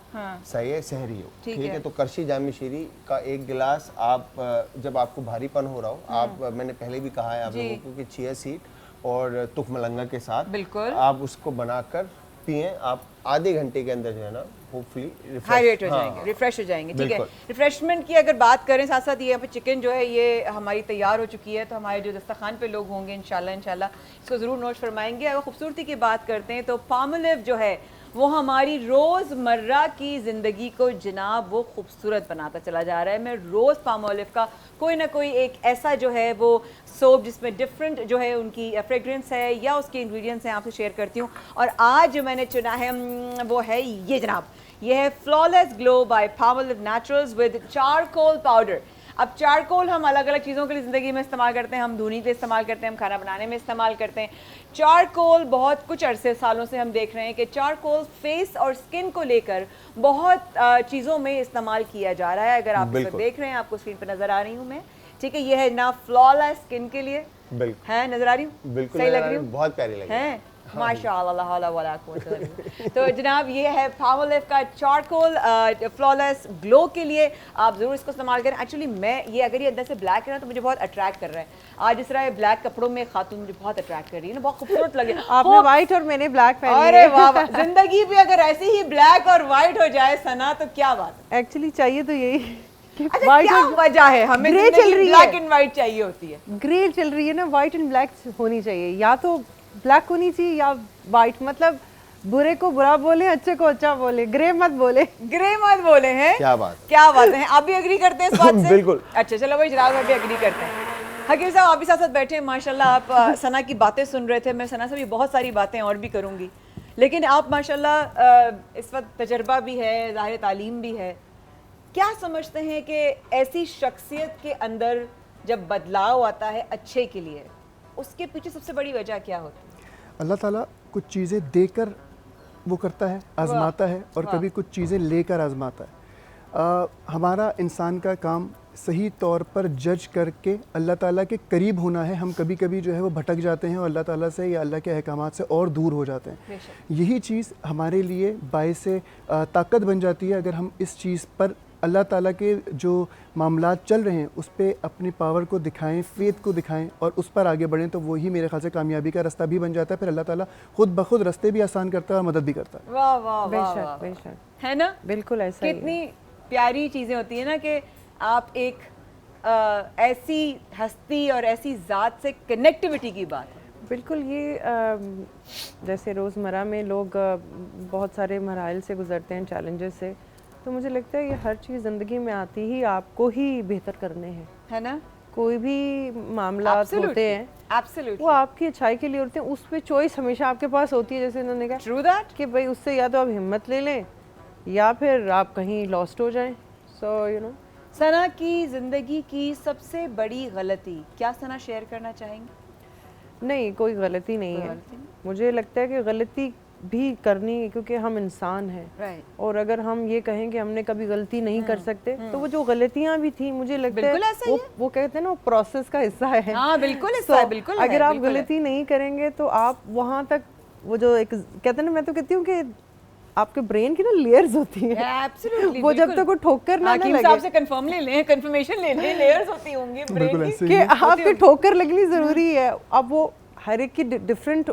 सही है, सहरी हो, ठीक है, तो करशी जामी शीरी का एक गिलास आप जब आपको भारीपन हो रहा हो, आप मैंने पहले भी कहा है आप लोगों को कि चिया सीड और तुख मलंगा के साथ बिल्कुल आप उसको बनाकर पिएं। आप आधे घंटे के अंदर जो है ना होपफुली हाइड्रेट हो जाएंगे, रिफ्रेश हो जाएंगे, ठीक है। रिफ्रेशमेंट की अगर बात करें, साथ साथ ये यहाँ पे चिकन जो है ये हमारी तैयार हो चुकी है, तो हमारे जो दस्तरखान पे लोग होंगे इंशाल्लाह इसको ज़रूर नोट फरमाएंगे। अगर खूबसूरती की बात करते हैं तो पामोलिव जो है वो हमारी रोज़मर्रा की ज़िंदगी को जनाब वो खूबसूरत बनाता चला जा रहा है। मैं रोज़ पामोलिव का कोई ना कोई एक ऐसा जो है वो सोप जिसमें डिफरेंट जो है उनकी फ्रेग्रेंस है या उसके इंग्रेडिएंट्स हैं आपसे शेयर करती हूँ। और आज जो मैंने चुना है वो है ये जनाब, ये है flawless glow by Palmolive naturals with charcoal powder. अब चारकोल हम अलग अलग चीज़ों के लिए ज़िंदगी में इस्तेमाल करते हैं, हम धुनी के इस्तेमाल करते हैं, हम खाना बनाने में इस्तेमाल करते हैं। चारकोल बहुत कुछ अरसे सालों से हम देख रहे हैं कि चारकोल फेस और स्किन को लेकर बहुत चीज़ों में इस्तेमाल किया जा रहा है। अगर आप इसको देख रहे हैं, आपको स्क्रीन पर नज़र आ रही हूँ मैं, ठीक है, ये है ना फ्लॉलेस स्किन के लिए, बिल्कुल है, नज़र आ रही हूँ, बिल्कुल सही लग रही हूँ, बहुत प्यारी लगी है माशाअल्लाह ला वाला कुव्वत। तो जनाब ये है पामोलिव का चारकोल फ्लॉलेस ग्लो के लिए, आप ज़रूर इसको इस्तेमाल करें। एक्चुअली मैं ये अगर ये अंदर से ब्लैक है ना तो मुझे बहुत अट्रैक्ट कर रहा है। आज इस तरह ब्लैक कपड़ों में खातून मुझे बहुत अट्रैक्ट कर रही है ना, बहुत खूबसूरत लगे। आपने व्हाइट और मैंने ब्लैक पहनी है। अरे वाह, जिंदगी भी अगर ऐसी ही ब्लैक और व्हाइट हो जाए सना तो क्या बात। एक्चुअली चाहिए तो यही। अच्छा, क्या वजह है हमें ग्रे चल रही ब्लैक एंड व्हाइट चाहिए होती है? ग्रे चल रही है ना, व्हाइट एंड ब्लैक होनी चाहिए, या तो ब्लैक होनी चाहिए या वाइट। मतलब बुरे को बुरा बोले, अच्छे को अच्छा बोले, ग्रे मत बोले। ग्रे मत बोले हैं, क्या बात, क्या बात है। आप भी एग्री करते हैं इस बात से? बिल्कुल। अच्छा चलो भाई, जनाब भी एग्री करते हैं। हकीम साहब आप भी साथ साथ बैठे हैं, माशाल्लाह आप सना की बातें सुन रहे थे। मैं सना से भी बहुत सारी बातें और भी करूँगी, लेकिन आप माशाल्लाह इस वक्त तजर्बा भी है, ज़ाहिर तालीम भी है। क्या समझते हैं कि ऐसी शख्सियत के अंदर जब बदलाव आता है अच्छे के लिए, उसके पीछे सबसे बड़ी वजह क्या होती है? अल्लाह ताला कुछ चीज़ें देकर वो करता है, आजमाता है, और कभी कुछ चीज़ें लेकर आजमाता है। हमारा इंसान का काम सही तौर पर जज करके अल्लाह ताला के करीब होना है। हम कभी कभी जो है वो भटक जाते हैं और अल्लाह ताला से या अल्लाह के अहकामात से और दूर हो जाते हैं। यही चीज़ हमारे लिए बाइसे ताकत बन जाती है अगर हम इस चीज़ पर अल्लाह ताला के जो मामलात चल रहे हैं उस पर अपनी पावर को दिखाएं, फेथ को दिखाएं और उस पर आगे बढ़ें, तो वही मेरे ख्याल से कामयाबी का रास्ता भी बन जाता है। फिर अल्लाह ताला खुद ब खुद रास्ते भी आसान करता है और मदद भी करता है। वाह वाह बेशक बेशक, है ना, बिल्कुल ऐसा ही है। कितनी प्यारी चीज़ें होती है ना कि आप एक ऐसी हस्ती और ऐसी ज़ात से कनेक्टिविटी की बात है। बिल्कुल ये जैसे रोज़मर्रा में लोग बहुत सारे मराइल से गुजरते हैं, चैलेंजेस से, तो मुझे लगता है ये हर चीज़ ज़िंदगी में आती ही आपको ही बेहतर करने हैं, है ना? कोई भी मामला होते हैं Absolutely. वो आपकी अच्छाई के लिए होते हैं, उस पे चॉइस हमेशा आपके पास होती है, जैसे उन्होंने कहा True that. कि भाई उससे या तो आप हिम्मत ले लें या फिर आप कहीं लॉस्ट हो जाएं। सो यू नो सना की ज़िंदगी की सबसे बड़ी गलती क्या सना शेयर करना चाहेंगे? नहीं, कोई गलती नहीं है। गलती नहीं? मुझे लगता है कि गलती भी करनी है क्योंकि हम इंसान हैं Right. और अगर हम ये कहें कि हमने कभी गलती नहीं कर सकते तो वो जो गलतियां भी थी मुझे लगता बिल्कुल है ऐसा ही है। वो कहते हैं ना वो प्रोसेस का हिस्सा है। हाँ बिल्कुल So, ऐसा है, बिल्कुल है, अगर आप बिल्कुल है। गलती नहीं करेंगे तो आप वहां तक वो जो एक कहते हैं ना, मैं तो कहती हूँ कि आपके ब्रेन की ना लेयर्स होती है Absolutely, वो जब बिल्कुल। तक वो ठोकर ना हकीम लगे साहब से कंफर्म ले लें, कंफर्मेशन ले लें, लेयर्स होती होंगी बिल्कुल ब्रेन ऐसे की। ही कि है। आपकी ठोकर लगनी ज़रूरी है। अब वो हर एक की डिफरेंट,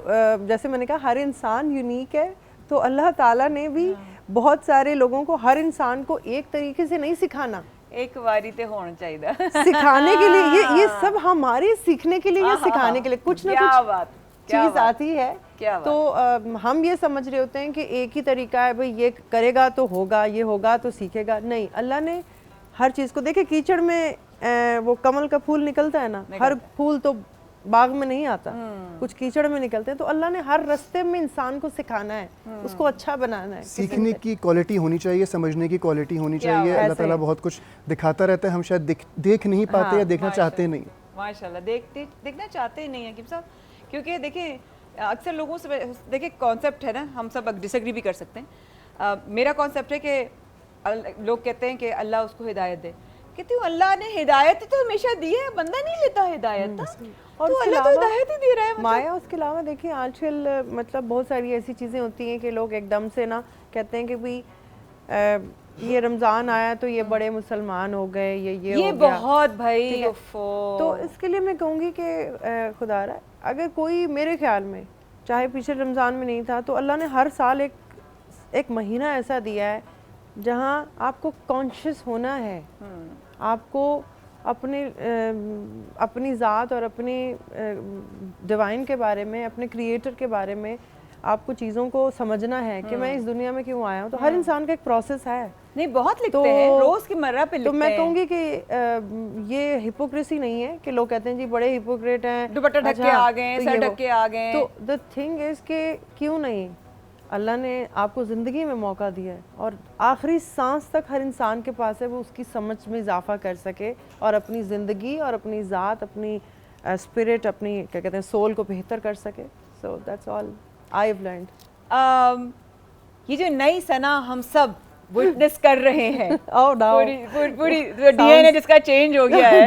जैसे मैंने कहा हर इंसान यूनिक है, तो अल्लाह ताला ने भी बहुत सारे लोगों को, हर इंसान को एक तरीके से नहीं सिखाना, एक बारी ते होना चाहिए। सिखाने के लिए ये सब हमारे सीखने के लिए, ये सिखाने के लिए कुछ ना क्या कुछ बात, क्या चीज़ बात। आती है। क्या बात। तो हम ये समझ रहे होते हैं कि एक ही तरीका है, भाई ये करेगा तो होगा, ये होगा तो सीखेगा। नहीं, अल्लाह ने हर चीज़ को देखे। कीचड़ में वो कमल का फूल निकलता है ना, हर फूल तो बाग में नहीं आता, कुछ कीचड़ में निकलते हैं। तो अल्लाह ने हर रास्ते में इंसान को सिखाना है, उसको अच्छा बनाना है। सीखने की क्वालिटी होनी चाहिए, समझने की क्वालिटी होनी क्या चाहिए। बात है। अल्लाह ताला बहुत कुछ दिखाता रहता है, हम शायद देख नहीं पाते या देखना चाहते नहीं। माशाल्लाह देखना चाहते ही नहीं है हकीम साहब, क्योंकि देखिए अक्सर लोगों से देखिए कॉन्सेप्ट है ना, हम सब डिसएग्री भी कर सकते हैं। मेरा कॉन्सेप्ट है कि लोग कहते हैं कि अल्लाह उसको हिदायत दे, कहती हूँ अल्लाह ने हिदायत तो हमेशा दी है, बंदा नहीं लेता हिदायत ना, और तो उसके अल्लाह तो अलावा हिदायत ही दे रहा है मतलब। माया, उसके अलावा देखिए आजकल मतलब बहुत सारी ऐसी चीज़ें होती हैं कि लोग एकदम से ना कहते हैं कि भाई ये रमज़ान आया तो ये बड़े मुसलमान हो गए, ये हो गया। बहुत भाई ठीक है। उफ़ो। तो इसके लिए मैं कहूँगी कि खुदारा, अगर कोई मेरे ख्याल में चाहे पिछले रमज़ान में नहीं था, तो अल्लाह ने हर साल एक महीना ऐसा दिया है जहाँ आपको कॉन्शियस होना है, आपको अपनी ज़ात और अपनी डिवाइन के बारे में, अपने क्रिएटर के बारे में आपको चीज़ों को समझना है कि मैं इस दुनिया में क्यों आया हूँ। तो हर इंसान का एक प्रोसेस है। नहीं बहुत लिखते हैं, रोज की मर्रा पे लिखते तो मैं हैं। कहूँगी कि ये हिपोक्रेसी नहीं है कि लोग कहते हैं जी बड़े हिपोक्रेट हैं, दुपट्टा ढक के आ गए, तो सर ये ढक वो। के आ गए। तो द थिंग इज के क्यों नहीं, अल्लाह ने आपको ज़िंदगी में मौका दिया है और आखिरी सांस तक हर इंसान के पास है, वो उसकी समझ में इजाफा कर सके और अपनी ज़िंदगी और अपनी ज़ात, अपनी स्पिरिट, अपनी क्या कहते हैं सोल को बेहतर कर सके। So that's all I have learned. ये जो नई सना हम सब विटनेस कर रहे हैं, Oh, no. पूरी डीएनए जिसका चेंज हो गया है,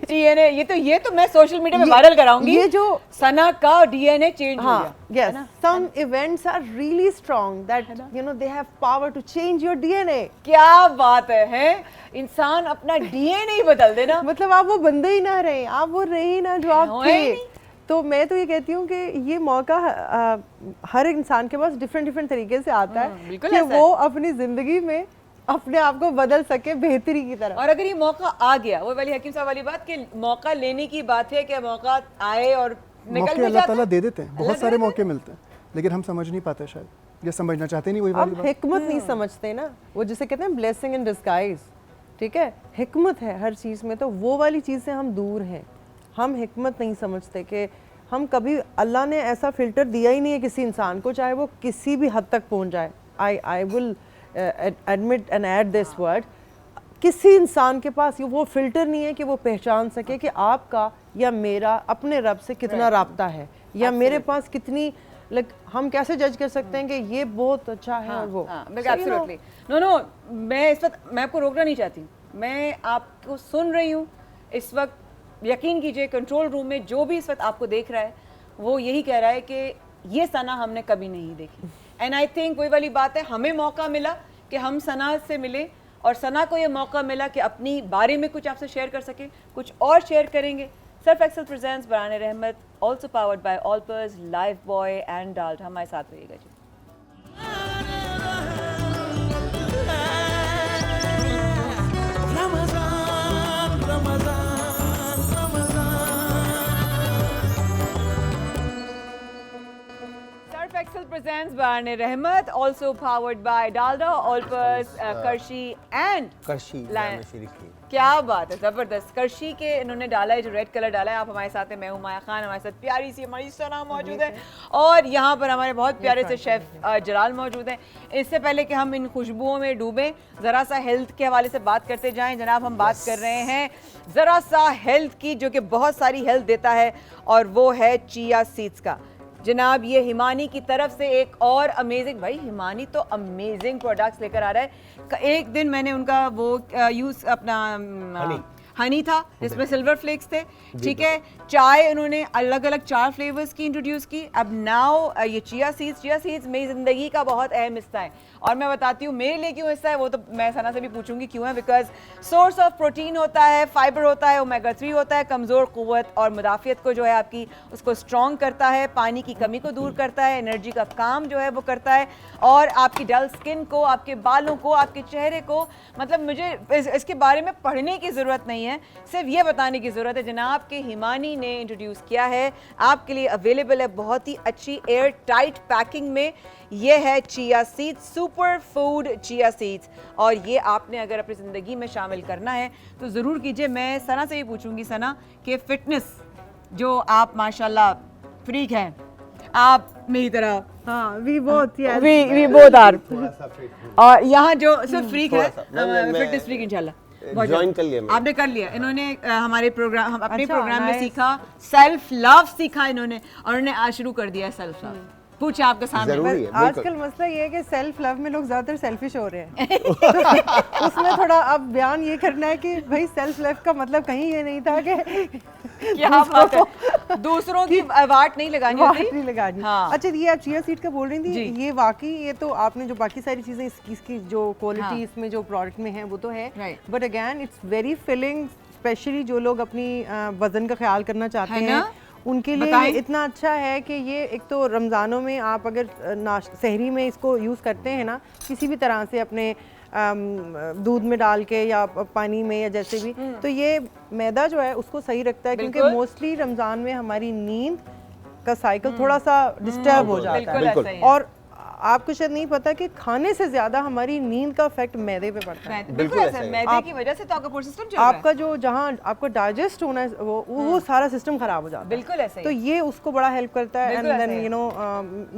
डीएनए ये तो मैं सोशल मीडिया में वायरल कराऊंगी। ये जो सना का डीएनए चेंज हो हाँ, गया। yes, some events are really strong that you know they have power to change your DNA. क्या बात है, इंसान अपना डीएनए ही बदल देना। मतलब आप वो बंदे ही ना रहे, आप वो रहे ही ना जो आप हुए ही थे। नहीं। तो मैं तो ये कहती हूँ कि ये मौका हर इंसान के पास डिफरेंट तरीके से आता है बिल्कुल कि ऐसा वो अपनी जिंदगी में अपने आप को बदल सके बेहतरी की तरफ। और अगर ये मौका आ गया, वो वाली हकीम साहब वाली बात कि मौका लेने की बात है कि मौका आए और निकल मौके भी अल्लाह जाता ताला है। दे देते हैं, बहुत सारे मौके मिलते हैं, लेकिन हम समझ नहीं पाते शायद, या समझना चाहते नहीं, वही वाली अब बात। हिकमत नहीं समझते ना, वो जिसे कहते हैं ब्लेसिंग इन डिस्गाइज। ठीक है, हिकमत है हर चीज़ में, तो वो वाली चीज़ से हम दूर हैं। हम हिकमत नहीं समझते कि हम कभी, अल्लाह ने ऐसा फ़िल्टर दिया ही नहीं है किसी इंसान को, चाहे वो किसी भी हद तक पहुंच जाए। I will admit and add this word, किसी इंसान के पास ये वो फ़िल्टर नहीं है कि वो पहचान सके कि आपका या मेरा अपने रब से कितना राब्ता है, या मेरे पास कितनी, लाइक हम कैसे जज कर सकते हैं कि ये बहुत अच्छा है और वो। एब्सोल्युटली नो मैं इस वक्त मैं आपको रोकना नहीं चाहती, मैं आपको सुन रही हूँ इस वक्त। यकीन कीजिए कंट्रोल रूम में जो भी इस वक्त आपको देख रहा है वो यही कह रहा है कि ये सना हमने कभी नहीं देखी। एंड आई थिंक वही वाली बात है, हमें मौका मिला कि हम सना से मिले और सना को ये मौका मिला कि अपनी बारे में कुछ आपसे शेयर कर सके, कुछ और शेयर करेंगे। Surf Excel presents Baran Rehmat, also powered by Olpers, Lifebuoy and Dalda. हमारे साथ रहिएगा जी। brands by Rahmat, also powered by Dalda, Allpurs, Karshi and करशी Lion- जामे शरीकी। क्या बात है, जबरदस्त। करशी के इन्होंने डाला है, जो रेड कलर डाला है। आप हमारे साथ हैं, मैं हूं माया खान, हमारे साथ प्यारी सी हमारी सना मौजूद है और यहाँ पर हमारे बहुत प्यारे से शेफ जलाल मौजूद हैं। इससे पहले कि हम इन खुशबुओं में डूबें, ज़रा सा हेल्थ के हवाले से बात करते जाएं। जनाब, हम बात कर रहे हैं ज़रा सा हेल्थ की, जो कि बहुत सारी हेल्थ देता है, और वो है चिया सीड्स का। जनाब, ये हिमानी की तरफ से एक और अमेजिंग, भाई हिमानी तो अमेजिंग प्रोडक्ट्स लेकर आ रहा है। एक दिन मैंने उनका वो यूज़ अपना हनी था, जिसमें सिल्वर फ्लेक्स थे, ठीक है। चाय उन्होंने अलग अलग 4 फ्लेवर्स की इंट्रोड्यूस की। अब नाउ ये चिया सीड्स मेरी ज़िंदगी का बहुत अहम हिस्सा है, और मैं बताती हूँ मेरे लिए क्यों हिस्सा है। वो तो मैं सना से भी पूछूंगी क्यों है, बिकॉज सोर्स ऑफ प्रोटीन होता है, फाइबर होता है, ओमेगा 3 होता है, कमज़ोर क़ुव्वत और मुदाफ़ियत को जो है आपकी उसको स्ट्रॉन्ग करता है, पानी की कमी को दूर करता है, एनर्जी का काम जो है वो करता है, और आपकी डल स्किन को, आपके बालों को, आपके चेहरे को, मतलब मुझे इसके बारे में पढ़ने की ज़रूरत नहीं है, सिर्फ ये बताने की ज़रूरत है। जनाब के हिमानी ने इंट्रोड्यूस किया है, आपके लिए अवेलेबल है बहुत ही अच्छी एयर टाइट पैकिंग में। ये है chia seeds, super food chia seeds, और ये आपने अगर अपनी ज़िंदगी में शामिल करना है तो ज़रूर कीजिए। मैं सना से भी पूछूंगी, सना कि फ़िटनेस जो आप माशाल्लाह फ्रीक हैं, आप मेरी तरह, हाँ, we both, yes. we both are, थोड़ा सा फिट और यहाँ जो सिर्फ फ्रीक है, थोड़ा सा। मैं- फिटनेस फ्रीक इंशाल्लाह ज्वाइन कर लिया मैंने। आपने कर लिया। इन्होंने हमारे प्रोग्राम, हम अपने अच्छा, प्रोग्राम में nice. सीखा, सेल्फ लव सीखा इन्होंने, और उन्होंने आज शुरू कर दिया है सेल्फ लव। पूछे आपके सामने। जरूरी है, बिल्कुल। आजकल मसला ये है कि सेल्फ लव में लोग ज्यादातर सेल्फिश हो रहे हैं तो उसमें थोड़ा अब बयान ये करना है कि भाई सेल्फ लव का मतलब कहीं ये नहीं था कि क्या बात है, दूसरों की वाट नहीं लगानी वाट होती। नहीं लगानी। हाँ। अच्छा, ये आप चिया सीड का बोल रही थी, जी। ये वाकई, ये तो आपने जो बाकी सारी चीजें इसकी जो क्वालिटी हाँ। इसमें जो प्रोडक्ट में है वो तो है, Right. But again it's very filling, specially जो लोग अपनी वजन का ख्याल करना चाहते है हैं ना? उनके लिए बताएं। ये इतना अच्छा है कि ये एक तो रमज़ानों में आप अगर सहरी में इसको यूज़ करते हैं ना, किसी भी तरह से अपने दूध में डाल के या पानी में या जैसे भी, तो ये मैदा जो है उसको सही रखता है, क्योंकि बिल्कुल। मोस्टली रमज़ान में हमारी नींद का साइकिल थोड़ा सा डिस्टर्ब हो जाता बिल्कुल है, ऐसा ही है। और आपको शायद नहीं पता कि खाने से ज्यादा हमारी नींद का इफेक्ट मैदे पे पड़ता है। बिल्कुल बिल्कुल ऐसा ऐसा है। है। मैदे की वजह से तो आपका पूरा सिस्टम चल रहा है। आपका जो जहाँ आपको डाइजेस्ट होना है वो सारा सिस्टम खराब हो जाता है। बिल्कुल ऐसा ही तो है। ये उसको बड़ा हेल्प करता है, एंड बिल्कुल ऐसा देन ही है। यू नो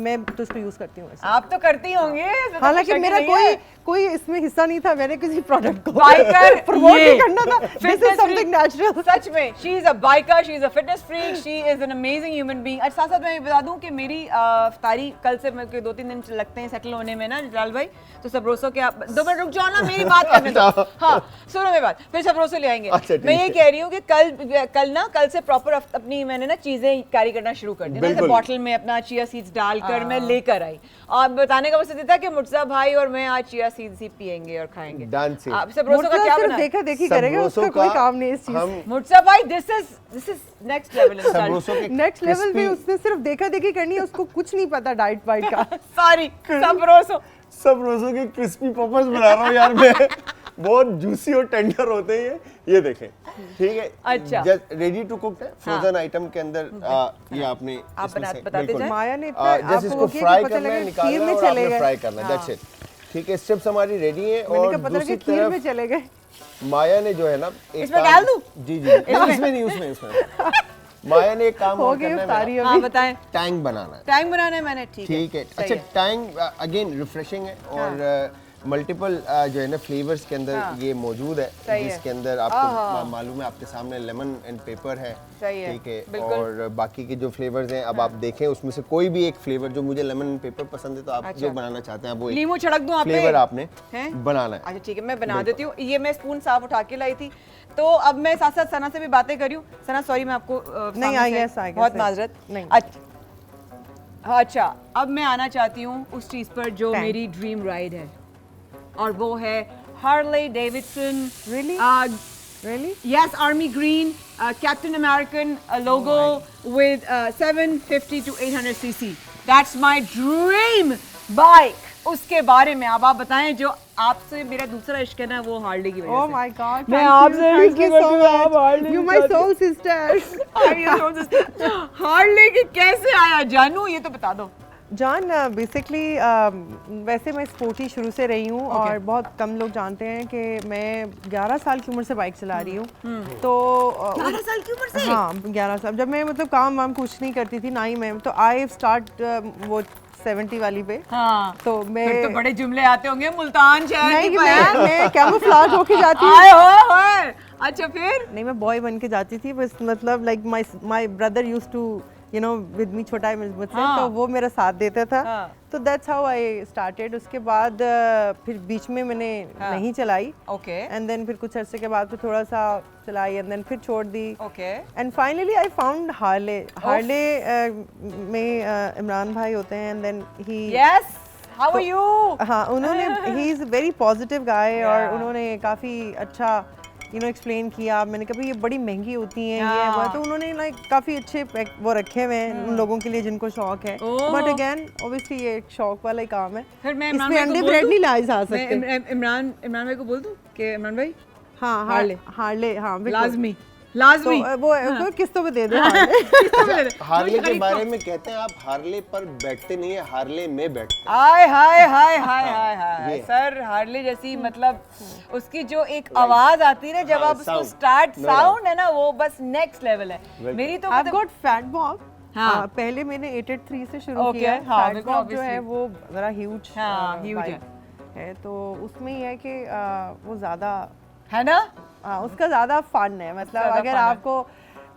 मैं तो इसको यूज करती हूँ ऐसे। आप तो करती होंगे, इसमें तो हालांकि शक ही मेरा नहीं है। कोई इसमें हिस्सा नहीं था, मैंने किसी प्रोडक्ट को बाइकर प्रमोट ये नहीं करना था, this Fitness is something freak. Natural. सच में she is a biker, she is a fitness freak, she is an amazing human being. और साथ साथ मैं ये बता दूं कि मेरी इफ्तारी कल से मेरे को 2-3 दिन लगते हैं सेटल होने में ना जलाल भाई, तो सबरोसो के आप 2 मिनट रुक जाओ ना, मेरी बात करने दो। हाँ, सुनो मेरी बात, फिर सबरोसो ले आएंगे। अच्छा, ठीक मैं ये है। कह रही हूँ कि कल से प्रॉपर अपनी मैंने ना चीजें कैरी करना शुरू कर दी, जैसे बिल्कुल। बॉटल में अपना चिया सीड्स डालकर मैं लेकर आई, और बताने का मकसद ये था कि मुर्तजा भाई और मैं आज चिया सीड्स ही पियेंगे और खाएंगे। Done, see. आप सबरोसो का क्या बना है? देखा देखी करेगा, सबरोसो उसका कोई का काम नहीं इस चीज। हम मुर्तजा भाई, दिस इज नेक्स्ट लेवल सबरोसो के नेक्स्ट लेवल पे crispy- उसने सिर्फ देखा देखी करनी है, उसको कुछ नहीं पता डाइट वाइट का। सॉरी सबरोसो। सबरोसो के क्रिस्पी पॉपर्स बना रहा हूँ यार मैं। बहुत जूसी और टेंडर होते हैं ये देखें, ठीक है। अच्छा। जस्ट रेडी टू कुक है, फ्रोजन आइटम के अंदर ये आपने आप इसमें से- बताते बिल्कुल। जाएं। माया ने इतना जस्ट आपको इसको वो किया कि फ्राई पता करना है, लगा निकालना खीर है में और चले आपने गए। फ्राई करना है, दैट्स इट। ठीक है, स्टेप्स हमारी रेडी हैं मैंने और कहा पता दूसरी लगा खीर में तरफ चले गए। माया ने जो है ना एक इसमें काम- डाल दूं? जी जी इसमें नहीं, उसमें माया ने एक काम हो और गई करना है इफ्तारी मेरा, हाँ अभी। बताएं। टैंग बनाना है। टैंग बनाना है मैंने, ठीक है। ठीक है। सही अच्छा, है। टैंग अगेन रिफ्रेशिंग है और मल्टीपल जो है ना फ्लेवर्स के अंदर हाँ। ये मौजूद है, सही है। जिसके अंदर आपको मालूम है, आपके सामने लेमन एंड पेपर है, सही है, ठीक है। बिल्कुल। और बाकी के जो फ्लेवर्स हैं, अब आप देखें उसमें से कोई भी एक फ्लेवर जो मुझे लेमन एंड पेपर पसंद है, तो आप अच्छा। जो बनाना चाहते हैं वो एक लीमू छिड़क दूं आप पे? फ्लेवर आपने हैं? बनाना है। अच्छा ठीक है, मैं बना देती हूँ। ये मैं स्पून साफ उठा के लाई थी, तो अब मैं साथ साथ सना से भी बातें कर रही हूँ। सना सॉरी, मैं आपको नहीं, सामने I से guess, बहुत माजरत। नहीं। अच्छा, अब मैं आना चाहती हूँ उस चीज़ पर जो Thank. मेरी ड्रीम राइड है, और वो है Harley Davidson. Really? Really? Yes, army green, Captain American logo with 750 to 800 cc. That's my dream bike. उसके बारे में अब आप बताएं, जो आपसे मेरा दूसरा इश्क है ना, वो हार्ले की वजह Oh से। my God! मैं thank आपसे you, thank भी you so करती हूँ, आप much. हार्ले You की my करती soul sister. हार्ले की कैसे आया जानू, ये तो बता दो। जान बेसिकली वैसे मैं स्पोर्टी शुरू से रही हूँ और बहुत कम लोग जानते हैं कि मैं 11 साल की उम्र से बाइक चला रही हूँ। तो 11 साल की उम्र से? हाँ 11 साल, जब मैं मतलब काम वाम कुछ नहीं करती थी ना ही मैं, तो आई स्टार्ट वो 70 वाली पे। हाँ, तो मैं फिर तो बड़े जुमले आते होंगे मुल्तान शहर नहीं की कि बहन। मैं कैमोफ्लेज होके जाती हूँ। आए होए। अच्छा फिर? नहीं मैं बॉय बन के जाती थी बस, मतलब like my brother used to you know with me, छोटा है मुझसे, हाँ। तो वो मेरा साथ देता था। हाँ। तो दैट्स हाउ आई स्टार्टेड। उसके बाद फिर बीच में मैंने नहीं चलाई, ओके एंड देन फिर कुछ अरसे के बाद फिर थोड़ा सा चलाई एंड देन फिर छोड़ दी। Okay and finally I found Harley. Harley में इमरान भाई होते हैं, and then he yes, how are you? हाँ उन्होंने he is very positive guy, और Yeah. उन्होंने काफ़ी अच्छा एक्सप्लेन किया। मैंने कहा भाई ये बड़ी महंगी होती हैं ये वो, तो उन्होंने लाइक काफ़ी अच्छे वो रखे हुए हैं उन लोगों के लिए जिनको शौक है। ओह। बट अगेन ऑब्वियसली ये एक शौक वाला ही काम है, फिर मैं इमरान इसमें भाई को अंडे बोल ब्रेड दूं? नहीं ला जा मैं सकते। इमरान भाई को बोल दूं कि इमरान भाई हाँ हार्ले। हार्ले हाँ बिल्कुल। लाजमी तो लाजमी वो किस्तों पे दे दे हार्ले। हार्ले के बारे में कहते हैं आप हार्ले पर बैठते नहीं है, हार्ले में बैठते हैं। हाय हाय हाय हाय हाय हाय ये। सर, हार्ले जैसी मतलब उसकी जो एक आवाज आती है ना जब हाँ, आप उसको sound. स्टार्ट, No साउंड है ना वो बस नेक्स्ट लेवल है। Welcome. मेरी तो I've मतलब got fat bob। हाँ। पहले मैंने 883 से शुरू Okay, किया। हाँ, फैट बिल्कुल, बॉब जो है obviously। वो जरा ह्यूज हाँ, huge है, तो उसमें ये है कि वो ज़्यादा है ना, उसका ज़्यादा फन है, मतलब ज़्यादा अगर fun है। आपको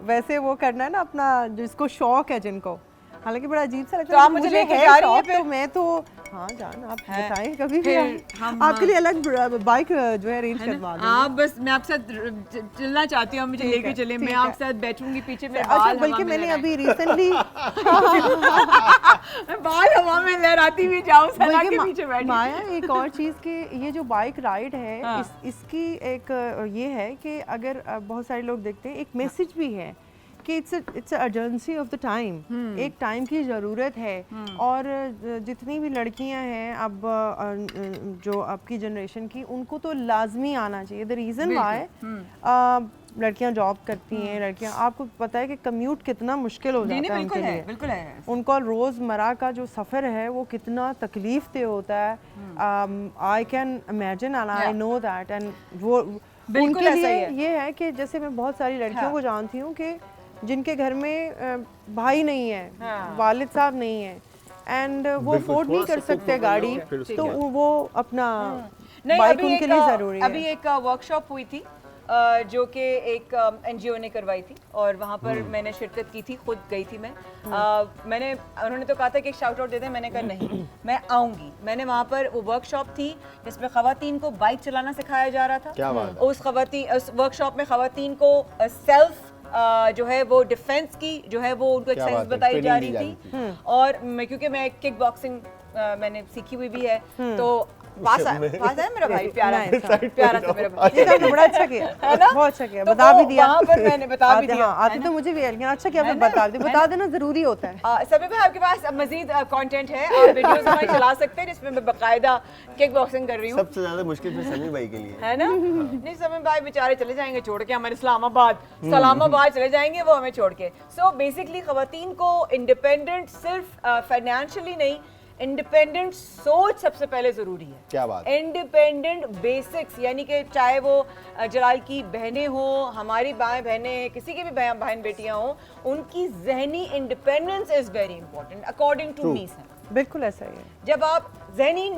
वैसे वो करना है ना अपना जिसको शौक है जिनको, हालांकि बड़ा अजीब सा लगता तो है आप कि मुझे मुझे लेके है जा रही हैं शौक, फिर? तो मैं तो हाँ जान आप है। बताएं कभी भी फिर आएं। हम आपके लिए अलग बाइक जो है अरेंज है करवा ना? देंगे। आप बस, मैं आपके साथ चलना चाहती हूँ, आप मुझे ठीक लेके है, चले, मैं ठीक आपके है। साथ बैठूंगी पीछे, मेरे अच्छा बाल बल्कि हवा में मैंने लहराएं। अभी रिसेंटली मैं बाल हवा में लहराती हुई जाऊँ सना के पीछे बैठी। माया एक और चीज़ कि ये जो बाइक राइड है हाँ। इसकी एक ये है कि अगर बहुत सारे लोग देखते हैं, एक मैसेज भी है कि it's urgency of the time, एक टाइम की ज़रूरत है। और जितनी भी लड़कियां हैं अब जो आपकी जनरेशन की, उनको तो लाजमी आना चाहिए। द रीज़न वाई लड़कियां जॉब करती हैं, लड़कियां, आपको पता है कि कम्यूट कितना मुश्किल हो जाता है उनके लिए, बिल्कुल है। उनका रोज़मर्रा का जो सफ़र है वो कितना तकलीफ दे होता है। I can imagine and I know that, and वो बिल्कुल उनके ऐसा ही लिए है। ये है कि जैसे मैं बहुत सारी लड़कियों हाँ। को जानती हूँ कि जिनके घर में भाई नहीं है, हाँ। वालिद साहब नहीं है, एंड वो बिल्कुल, अफोर्ड नहीं थोड़ा कर सा सकते कुक गाड़ी, हो, फिर उसके तो बाद। वो अपना नहीं, बाइक अभी उनके लिए ज़रूरी अभी है। एक वर्कशॉप हुई थी जो कि एक एनजीओ ने करवाई थी, और वहाँ पर मैंने शिरकत की थी, खुद गई थी मैं। मैंने, उन्होंने तो कहा था कि एक शाउट आउट दे दें, मैंने कहा नहीं, मैं आऊँगी। मैंने वहाँ पर वो वर्कशॉप थी जिसमें ख़वातीन को बाइक चलाना सिखाया जा रहा था। क्या बात है। उस वर्कशॉप में ख़वातीन को सेल्फ जो है वो डिफेंस की जो है वो उनको क्या एक्सरसाइज बात है, बताई जा ट्रेनिंग रही दी थी। जा रही और मैं, क्योंकि मैं किक बॉक्सिंग मैंने सीखी हुई भी है, तो पास है मेरा भाई, प्यारा Nice, सा, प्यारा सा मेरा भाई। ये तो आपने बड़ा अच्छा किया, है ना? बहुत अच्छा किया, तो बता वो भी दिया। वहाँ पर मैंने बता भी आते- दिया, हाँ, है आते ना? तो मुझे भी है, अच्छा किया है आपने ना? बता दिया, है बता ना? देना ज़रूरी होता है। सभी भाई आपके पास मजीद कंटेंट है, आप वीडियोस हमारे चला सकते हैं जिसमें मैं बाकायदा किक बॉक्सिंग कर रही हूँ, सबसे ज्यादा मुश्किल फिर सनी भाई के लिए। है ना? नहीं, समय भाई बेचारे चले जाएंगे छोड़ के हमारे इस्लामाबाद चले जाएंगे वो हमें छोड़ के। सो बेसिकली खवातीन को इंडिपेंडेंट सिर्फ फाइनेंशियली नहीं, इंडिपेंडेंट सोच सबसे पहले जरूरी है। क्या बात है। इंडिपेंडेंट बेसिक्स, यानी कि चाहे वो जलाल की बहनें हो, हमारी बाएं बहनें, किसी की भी बहन बेटियां हो, उनकी जहनी independence is very important according to me sir. बिल्कुल ऐसा ही है। जब आप जहनी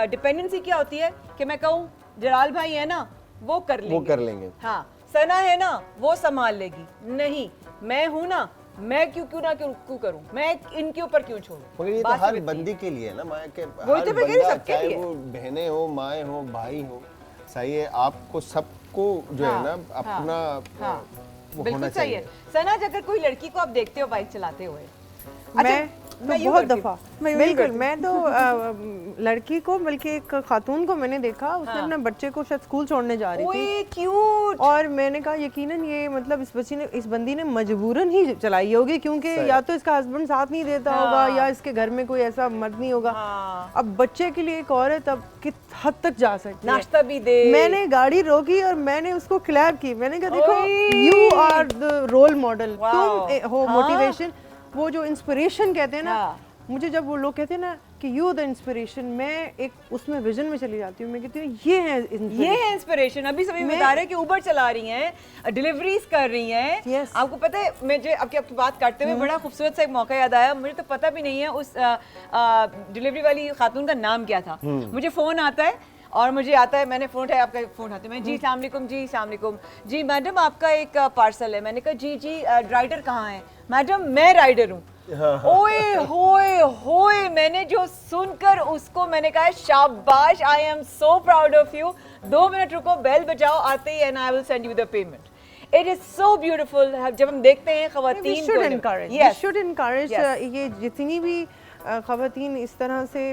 डिपेंडेंसी क्या होती है कि मैं कहूँ जलाल भाई है ना वो कर लेंगे, हाँ, सना है ना वो संभाल लेगी, नहीं, मैं हूं ना, मैं क्यों करूं, मैं इनके ऊपर क्यों छोड़ूं। मगर ये तो बात हर सिर्फ इतनी है। बंदी के लिए है ना माया, के वही हर तो मैं कह रही हूँ, बंदा, सबके चाहे लिए। वो बहनें हो, माएँ हो, भाई हो, सही है, आपको सबको जो है ना अपना वो बिल्कुल होना सही है। चाहिए। सना, अगर कोई लड़की को आप देखते हो बाइक चलाते हुए, मैं मैं यूं बहुत करती दफा, हूँ, मैं यूं बिल्कुल, करती हूँ। मैं तो लड़की को, बल्कि एक खातून को मैंने देखा, उसने अपने बच्चे को शायद स्कूल छोड़ने जा रही थी, ओए क्यूट, और मैंने कहा यकीनन ये मतलब इस बंदी ने मजबूरन ही चलाई होगी, क्योंकि या तो इसका हस्बैंड साथ नहीं देता होगा, या इसके घर में कोई ऐसा मर्द नहीं होगा। अब बच्चे के लिए एक औरत अब किस हद तक जा सकती है। नाश्ता भी दे। मैंने गाड़ी रोकी और मैंने उसको क्लैप की, मैंने कहा देखो, you are the role model, तुम हो मोटिवेशन, वो जो इंस्पिरेशन कहते हैं ना, मुझे जब वो लोग कहते हैं ना कि यू द इंस्पिरेशन, मैं एक उसमें विजन में चली जाती हूँ। मैं कहती हूँ ये है इंस्पिरेशन। अभी सभी बता रहे हैं कि उबर चला रही हैं, डिलीवरीज कर रही हैं। Yes. आपको पता है, मुझे आपकी बात करते हुए बड़ा खूबसूरत सा एक मौका याद आया। मुझे तो पता भी नहीं है उस डिलीवरी वाली खातून का नाम क्या था। मुझे फोन आता है और मुझे आता है, मैंने फोन उठाया, आपका फोन उठाते मैं, जी अस्सलाम वालेकुम, जी अस्सलाम वालेकुम, जी मैडम आपका एक पार्सल है। मैंने कहा जी जी राइडर कहाँ है? मैडम मैं राइडर हूँ। ओए होए होए, मैंने जो सुनकर उसको मैंने कहा शाबाश, I am so proud of you. 2 minute रुको, बेल बजाओ, आते ही and I will send you the payment. It is so beautiful. जब हम देखते हैं खवातीन शुड इनकरेज ये जितनी भी खवातीन इस तरह से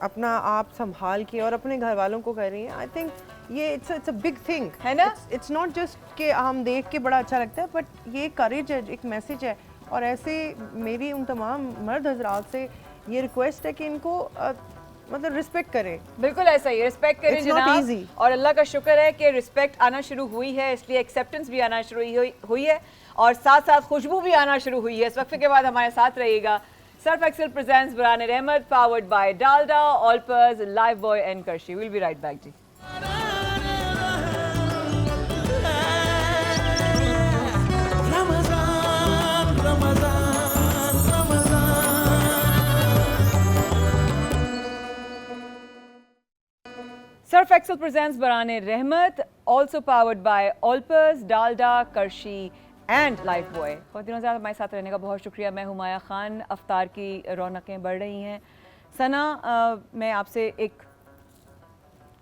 अपना आप संभाल के और अपने घर वालों को कर रही हैं, आई थिंक ये इट्स अ बिग थिंग है ना। इट्स नॉट जस्ट कि हम देख के बड़ा अच्छा लगता है, बट ये करेज है, एक मैसेज है। और ऐसे मेरी उन तमाम मर्द हजरात से ये रिक्वेस्ट है कि इनको मतलब रिस्पेक्ट करें। बिल्कुल ऐसा ही, रिस्पेक्ट करें जनाब। और अल्लाह का शुक्र है कि रिस्पेक्ट आना शुरू हुई है, इसलिए एक्सेप्टेंस भी आना शुरू हुई है और साथ साथ खुशबू भी आना शुरू हुई है। इस वक्फे के बाद हमारे साथ रहिएगा। Surf Excel presents Baran Rehmat, powered by Dalda, Olpers, Lifebuoy and Qarshi. Will be right back जी। Surf Excel presents Barane Rehmat, also powered by Olpers, Dalda, Qarshi and Lifebuoy. ख़वातीन हज़रात, हमारे साथ रहने का बहुत शुक्रिया। मैं हुमाया ख़ान। अफ्तार की रौनकें बढ़ रही हैं। सना, मैं आपसे एक,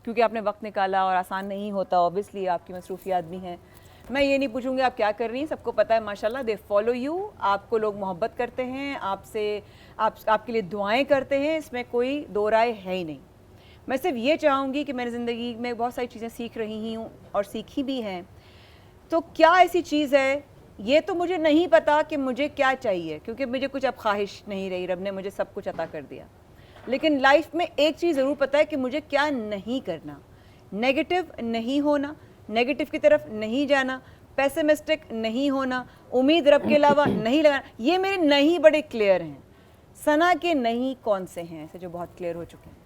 क्योंकि आपने वक्त निकाला और आसान नहीं होता, ऑब्वियसली आपकी मसरूफ़ी आदमी हैं, मैं ये नहीं पूछूंगी आप क्या कर रही हैं, सबको पता है माशाल्लाह, दे फॉलो यू, आपको लोग मोहब्बत करते हैं, आपसे आपके लिए दुआएं करते हैं, इसमें कोई दो राय है ही नहीं। मैं सिर्फ ये चाहूँगी कि मैंने ज़िंदगी में बहुत सारी चीज़ें सीख रही हूँ और सीखी भी हैं, तो क्या ऐसी चीज़ है, ये तो मुझे नहीं पता कि मुझे क्या चाहिए, क्योंकि मुझे कुछ अब ख्वाहिश नहीं रही, रब ने मुझे सब कुछ अता कर दिया, लेकिन लाइफ में एक चीज़ ज़रूर पता है कि मुझे क्या नहीं करना। नेगेटिव नहीं होना, नेगेटिव की तरफ नहीं जाना, पेसिमिस्टिक नहीं होना, उम्मीद रब के अलावा नहीं लगाना, ये मेरे नहीं बड़े क्लियर हैं। सना के नहीं कौन से हैं ऐसे जो बहुत क्लियर हो चुके हैं?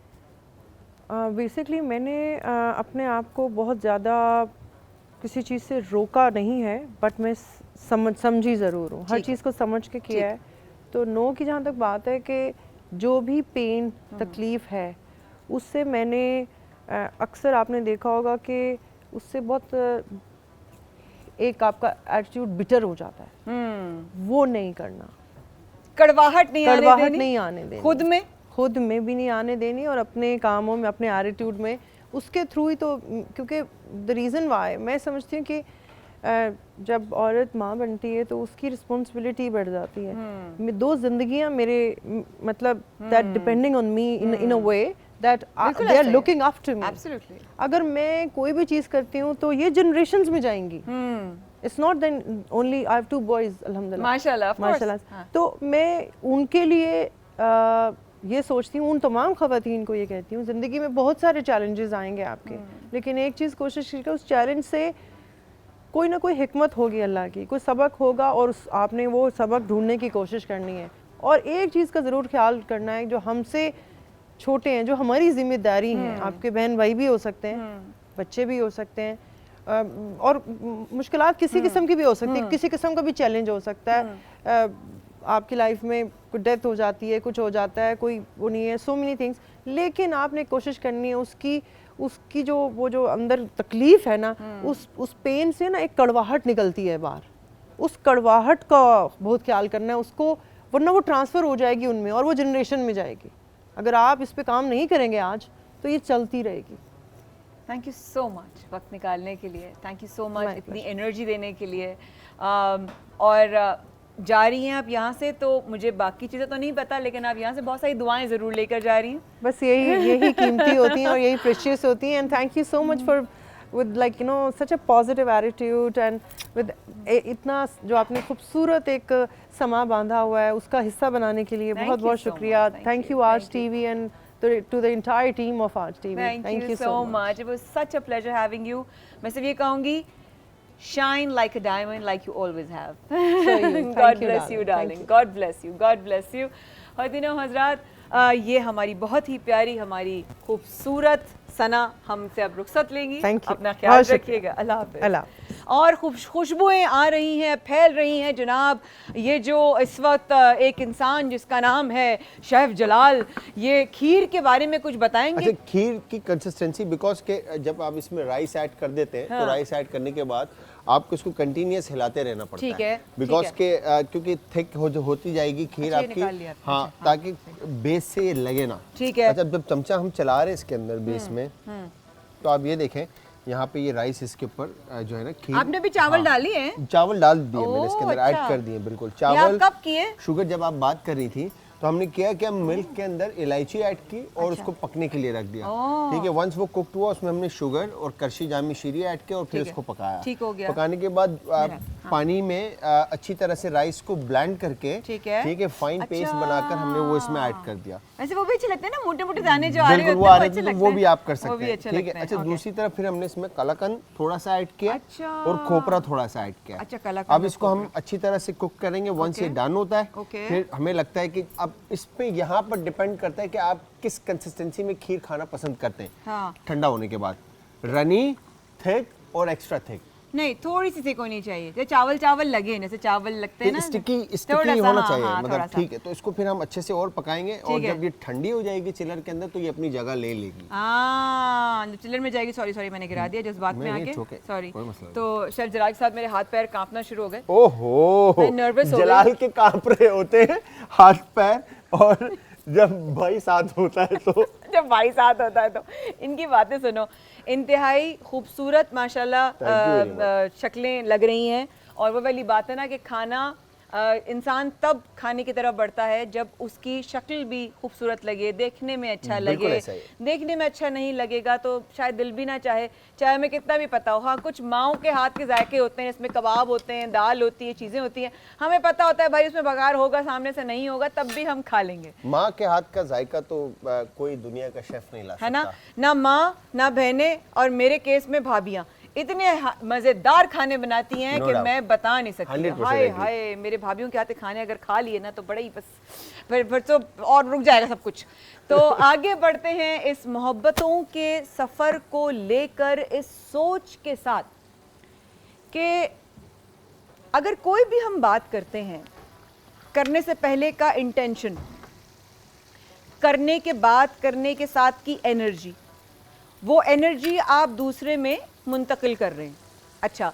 बेसिकली मैंने अपने आप को बहुत ज़्यादा किसी चीज़ से रोका नहीं है, बट मैं समझी ज़रूर हूँ, हर चीज़ को समझ के किया है। तो नो की जहाँ तक बात है कि जो भी पेन तकलीफ़ है उससे मैंने अक्सर आपने देखा होगा कि उससे बहुत एक आपका एटीट्यूड बिटर हो जाता है, वो नहीं करना, कड़वाहट नहीं आने देनी खुद में भी नहीं आने देनी, और अपने कामों में, अपने एटीट्यूड में, उसके थ्रू ही तो, क्योंकि द रीज़न वाई मैं समझती हूँ कि जब औरत माँ बनती है तो उसकी रिस्पॉन्सिबिलिटी बढ़ जाती है। दो जिंदगियाँ मेरे, मतलब that depending on me in a way that they are looking after me. Absolutely. अगर मैं कोई भी चीज़ करती हूँ तो ये जनरेशंस में जाएंगी। It's not then only I have 2 boys अल्हम्दुलिल्लाह, माशाल्लाह। तो मैं उनके लिए ये सोचती हूँ, उन तमाम ख़वातीन को ये कहती हूँ, ज़िंदगी में बहुत सारे चैलेंजेस आएंगे आपके, लेकिन एक चीज़ कोशिश कीजिए, उस चैलेंज से कोई ना कोई हिकमत होगी अल्लाह की, कोई सबक होगा और आपने वो सबक ढूंढने की कोशिश करनी है। और एक चीज़ का ज़रूर ख्याल करना है, जो हमसे छोटे हैं, जो हमारी जिम्मेदारी हैं, आपके बहन भाई भी हो सकते हैं, बच्चे भी हो सकते हैं, और मुश्किलात किसी किस्म की भी हो सकती है, किसी किस्म का भी चैलेंज हो सकता है, आपकी लाइफ में कोई डेथ हो जाती है, कुछ हो जाता है, कोई वो नहीं है, सो मेनी थिंग्स, लेकिन आपने कोशिश करनी है उसकी जो वो जो अंदर तकलीफ़ है ना, उस पेन से ना एक कड़वाहट निकलती है बाहर, उस कड़वाहट का बहुत ख्याल करना है उसको, वरना वो ट्रांसफ़र हो जाएगी उनमें और वो जनरेशन में जाएगी। अगर आप इस पे काम नहीं करेंगे आज तो ये चलती रहेगी। थैंक यू सो मच वक्त निकालने के लिए, थैंक यू सो मच इतनी एनर्जी देने के लिए। और जा रही हैं आप यहाँ से, तो मुझे बाकी चीज़ें तो नहीं पता, लेकिन आप यहाँ से बहुत सारी दुआएं ज़रूर लेकर जा रही हैं। बस यही कीमती होती हैं और यही प्रेशियस होती हैं। And thank you so much for with like you know such a positive attitude and with इतना जो आपने खूबसूरत एक समा बांधा हुआ है, उसका हिस्सा बनाने के लिए बहुत बहुत शुक्रिया। थैंक यू आज TV and to the entire team of Aaj TV. Thank you so much. It was such a pleasure having you. मैं सिर्फ ये कहूँगी, shine like a diamond like you always have. God bless you, darling. God bless you. God bless you. ख़वातीन हज़रात, ये हमारी बहुत ही प्यारी, हमारी खूबसूरत सना हमसे अब रुखसत लेंगी। Thank you. अपना ख्याल रखिएगा। अल्लाह हाफ़िज़। अल्लाह। और खुशबुएं आ रही हैं, फैल रही हैं जनाब। ये जो इस वक्त एक इंसान जिसका नाम है शेफ जलाल, ये खीर के बारे में कुछ बताएंगे? अच्छा, खीर की कंसिस्टेंसी, बिकॉज के जब आप इसमें राइस ऐड कर देते हैं तो राइस ऐड करने के बाद आपको इसको कंटिन्यूअस हिलाते रहना पड़ता ठीक है, बिकॉज ठीक के क्योंकि थिक होती जाएगी खीर अच्छा, ये आपकी। निकाल लिया आपने, हाँ, अच्छा, ताकि बेस से ये लगे ना। ठीक है। अच्छा, जब चमचा हम चला रहे हैं इसके अंदर बेस में, तो आप ये देखें यहाँ पे ये राइस इसके ऊपर जो है ना खीर, आपने भी चावल डाली है? चावल डाल दिए मैंने इसके ओह, अंदर, ऐड अच्छा। कर दिए बिल्कुल ये आप चावल। कब किए? शुगर जब आप बात कर रही थी तो हमने किया कि हम मिल्क के अंदर इलायची ऐड की और उसको पकने के लिए रख दिया। ठीक है, वंस वो कुक्ड हुआ उसमें हमने शुगर और करशी जामी शीरी ऐड किया और फिर उसको पकाया। ठीक हो गया। पकाने के बाद पानी में अच्छी तरह से राइस को ब्लेंड करके, ठीक है, फाइन पेस्ट बनाकर हमने वो इसमें ऐड कर दिया। वैसे वो भी अच्छे लगते हैं ना, मोटे मोटे दाने जो आ रहे बिल्कुल होते वो आ हैं, रहे अच्छे थे, लगते वो हैं। भी आप कर वो सकते भी हैं। अच्छे ठीक है। लगते हैं, अच्छा, ओके। दूसरी तरफ फिर हमने इसमें कलाकंद थोड़ा सा ऐड किया अच्छा। और खोपरा थोड़ा सा ऐड किया। अच्छा, कलाकंद अब इसको हम अच्छी तरह से कुक करेंगे। वंस ये डन होता है, ओके। फिर हमें लगता है कि अब इस पे यहाँ पर डिपेंड करता है कि आप किस कंसिस्टेंसी में खीर खाना पसंद करते हैं। हाँ। ठंडा होने के बाद रनी, थिक और एक्स्ट्रा थिक। नहीं, थोड़ी सी थिक होनी चाहिए, जैसे चावल चावल लगे, जैसे चावल लगते हैं ना, स्टिकी थोड़ा सा, होना हाँ, चाहिए, हाँ, थोड़ा मतलब सा। ठीक है। तो इसको फिर हम अच्छे से और पकाएंगे और ठीक है। जब ये ठंडी हो जाएगी चिलर के अंदर तो ये अपनी जगह ले लेगी। जब चिल्लर में जाएगी, सॉरी मैंने गिरा दिया जज्बात में नहीं, आके, it's okay, सॉरी। कोई मसला नहीं। तो शेफ जलाल के साथ मेरे हाथ पैर कांपना शुरू हो गए। ओहो, मैं nervous हो गई। जलाल के कांप रहे होते हैं हाथ पैर, और जब भाई साथ होता है तो जब भाई साथ होता है तो इनकी बातें सुनो। इंतहाई खूबसूरत माशाल्लाह Thank you very शक्लें लग रही हैं, और वो वाली बात है ना कि खाना इंसान तब खाने की तरफ बढ़ता है जब उसकी शक्ल भी खूबसूरत लगे, देखने में अच्छा बिल्कुल लगे। ऐसा ही है। देखने में अच्छा नहीं लगेगा तो शायद दिल भी ना चाहे, चाहे हमें कितना भी पता हो। हाँ, कुछ माओं के हाथ के जायके होते हैं, इसमें कबाब होते हैं, दाल होती है, चीज़ें होती हैं, हमें पता होता है भाई उसमें बघार होगा, सामने से नहीं होगा, तब भी हम खा लेंगे। माँ के हाथ का जायका तो कोई दुनिया का शेफ नहीं ला सकता। है ना? ना माँ, ना बहनें, और मेरे केस में भाभियाँ इतने मज़ेदार खाने बनाती हैं No कि doubt. मैं बता नहीं सकती। 100% हाय agree. हाय, मेरे भाभियों के हाथ के खाने अगर खा लिए ना तो बड़ा ही बस फिर तो और रुक जाएगा सब कुछ। तो आगे बढ़ते हैं इस मोहब्बतों के सफ़र को लेकर, इस सोच के साथ कि अगर कोई भी हम बात करते हैं, करने से पहले का इंटेंशन, करने के बाद करने के साथ की एनर्जी, वो एनर्जी आप दूसरे में मुंतकिल कर रहे हैं। अच्छा,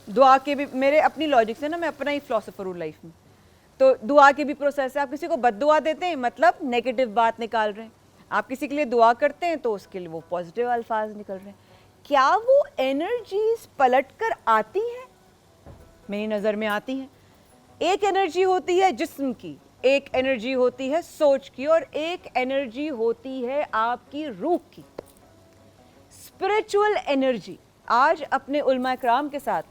दुआ के भी, मेरे अपनी लॉजिक से ना, मैं अपना ही फिलोसोफर हूँ लाइफ में, तो दुआ के भी प्रोसेस है। आप किसी को बद्दुआ देते हैं मतलब नेगेटिव बात निकाल रहे हैं, आप किसी के लिए दुआ करते हैं तो उसके लिए वो पॉजिटिव अल्फाज निकल रहे हैं। क्या वो एनर्जीज पलट कर आती हैं? मेरी नज़र में आती हैं। एक एनर्जी होती है जिस्म की, एक एनर्जी होती है सोच की, और एक एनर्जी होती है आपकी रूह की, स्पिरिचुअल एनर्जी। आज अपने उलमा इकराम के साथ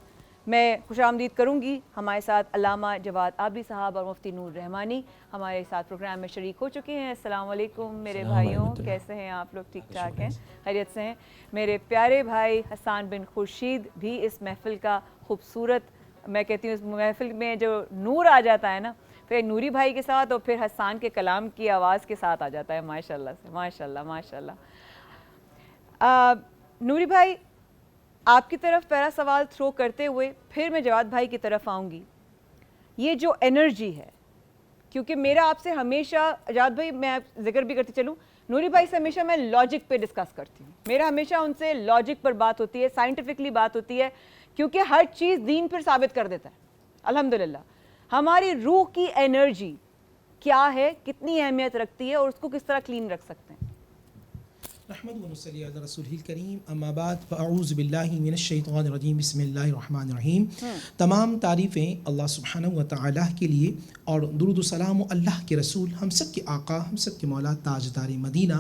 मैं खुशामदीद करूंगी। हमारे साथ अल्लामा जवाद आबी साहब और मुफ्ती नूर रहमानी हमारे साथ प्रोग्राम में शरीक हो चुके हैं। अस्सलाम वालेकुम मेरे भाइयों, कैसे हैं आप लोग? ठीक ठाक हैं, खैरियत से हैं? मेरे प्यारे भाई हसन बिन खुर्शीद भी इस महफ़िल का खूबसूरत, मैं कहती हूँ इस महफ़िल में जो नूर आ जाता है ना, फिर नूरी भाई के साथ और फिर हसन के कलाम की आवाज़ के साथ आ जाता है, माशाल्लाह से, माशाल्लाह माशाल्लाह। नूरी भाई, आपकी तरफ पहला सवाल थ्रो करते हुए फिर मैं जवाद भाई की तरफ आऊँगी। ये जो एनर्जी है, क्योंकि मेरा आपसे हमेशा, जवाद भाई मैं जिक्र भी करती चलूँ, नूरी भाई से हमेशा मैं लॉजिक पे डिस्कस करती हूँ, मेरा हमेशा उनसे लॉजिक पर बात होती है, साइंटिफिकली बात होती है, क्योंकि हर चीज़ दीन फिर साबित कर देता है। अल्हम्दुलिल्लाह। हमारी रूह की एनर्जी क्या है, कितनी अहमियत रखती है, और उसको किस तरह क्लीन रख सकते हैं? नहमदुहु व नसल्ली अला रसूलिल करीम, अम्मा बाद, फ़अऊज़ु बिल्लाहि मिनश शैतानिर रजीम, बिस्मिल्लाहिर रहमानिर रहीम। तमाम तारीफ़ें अल्लाह सुब्हानहु व तआला के लिए, और दुरूद सलाम अल्लाह के रसूल, हम सब के आका, हम सब के मौला, ताजदार मदीना,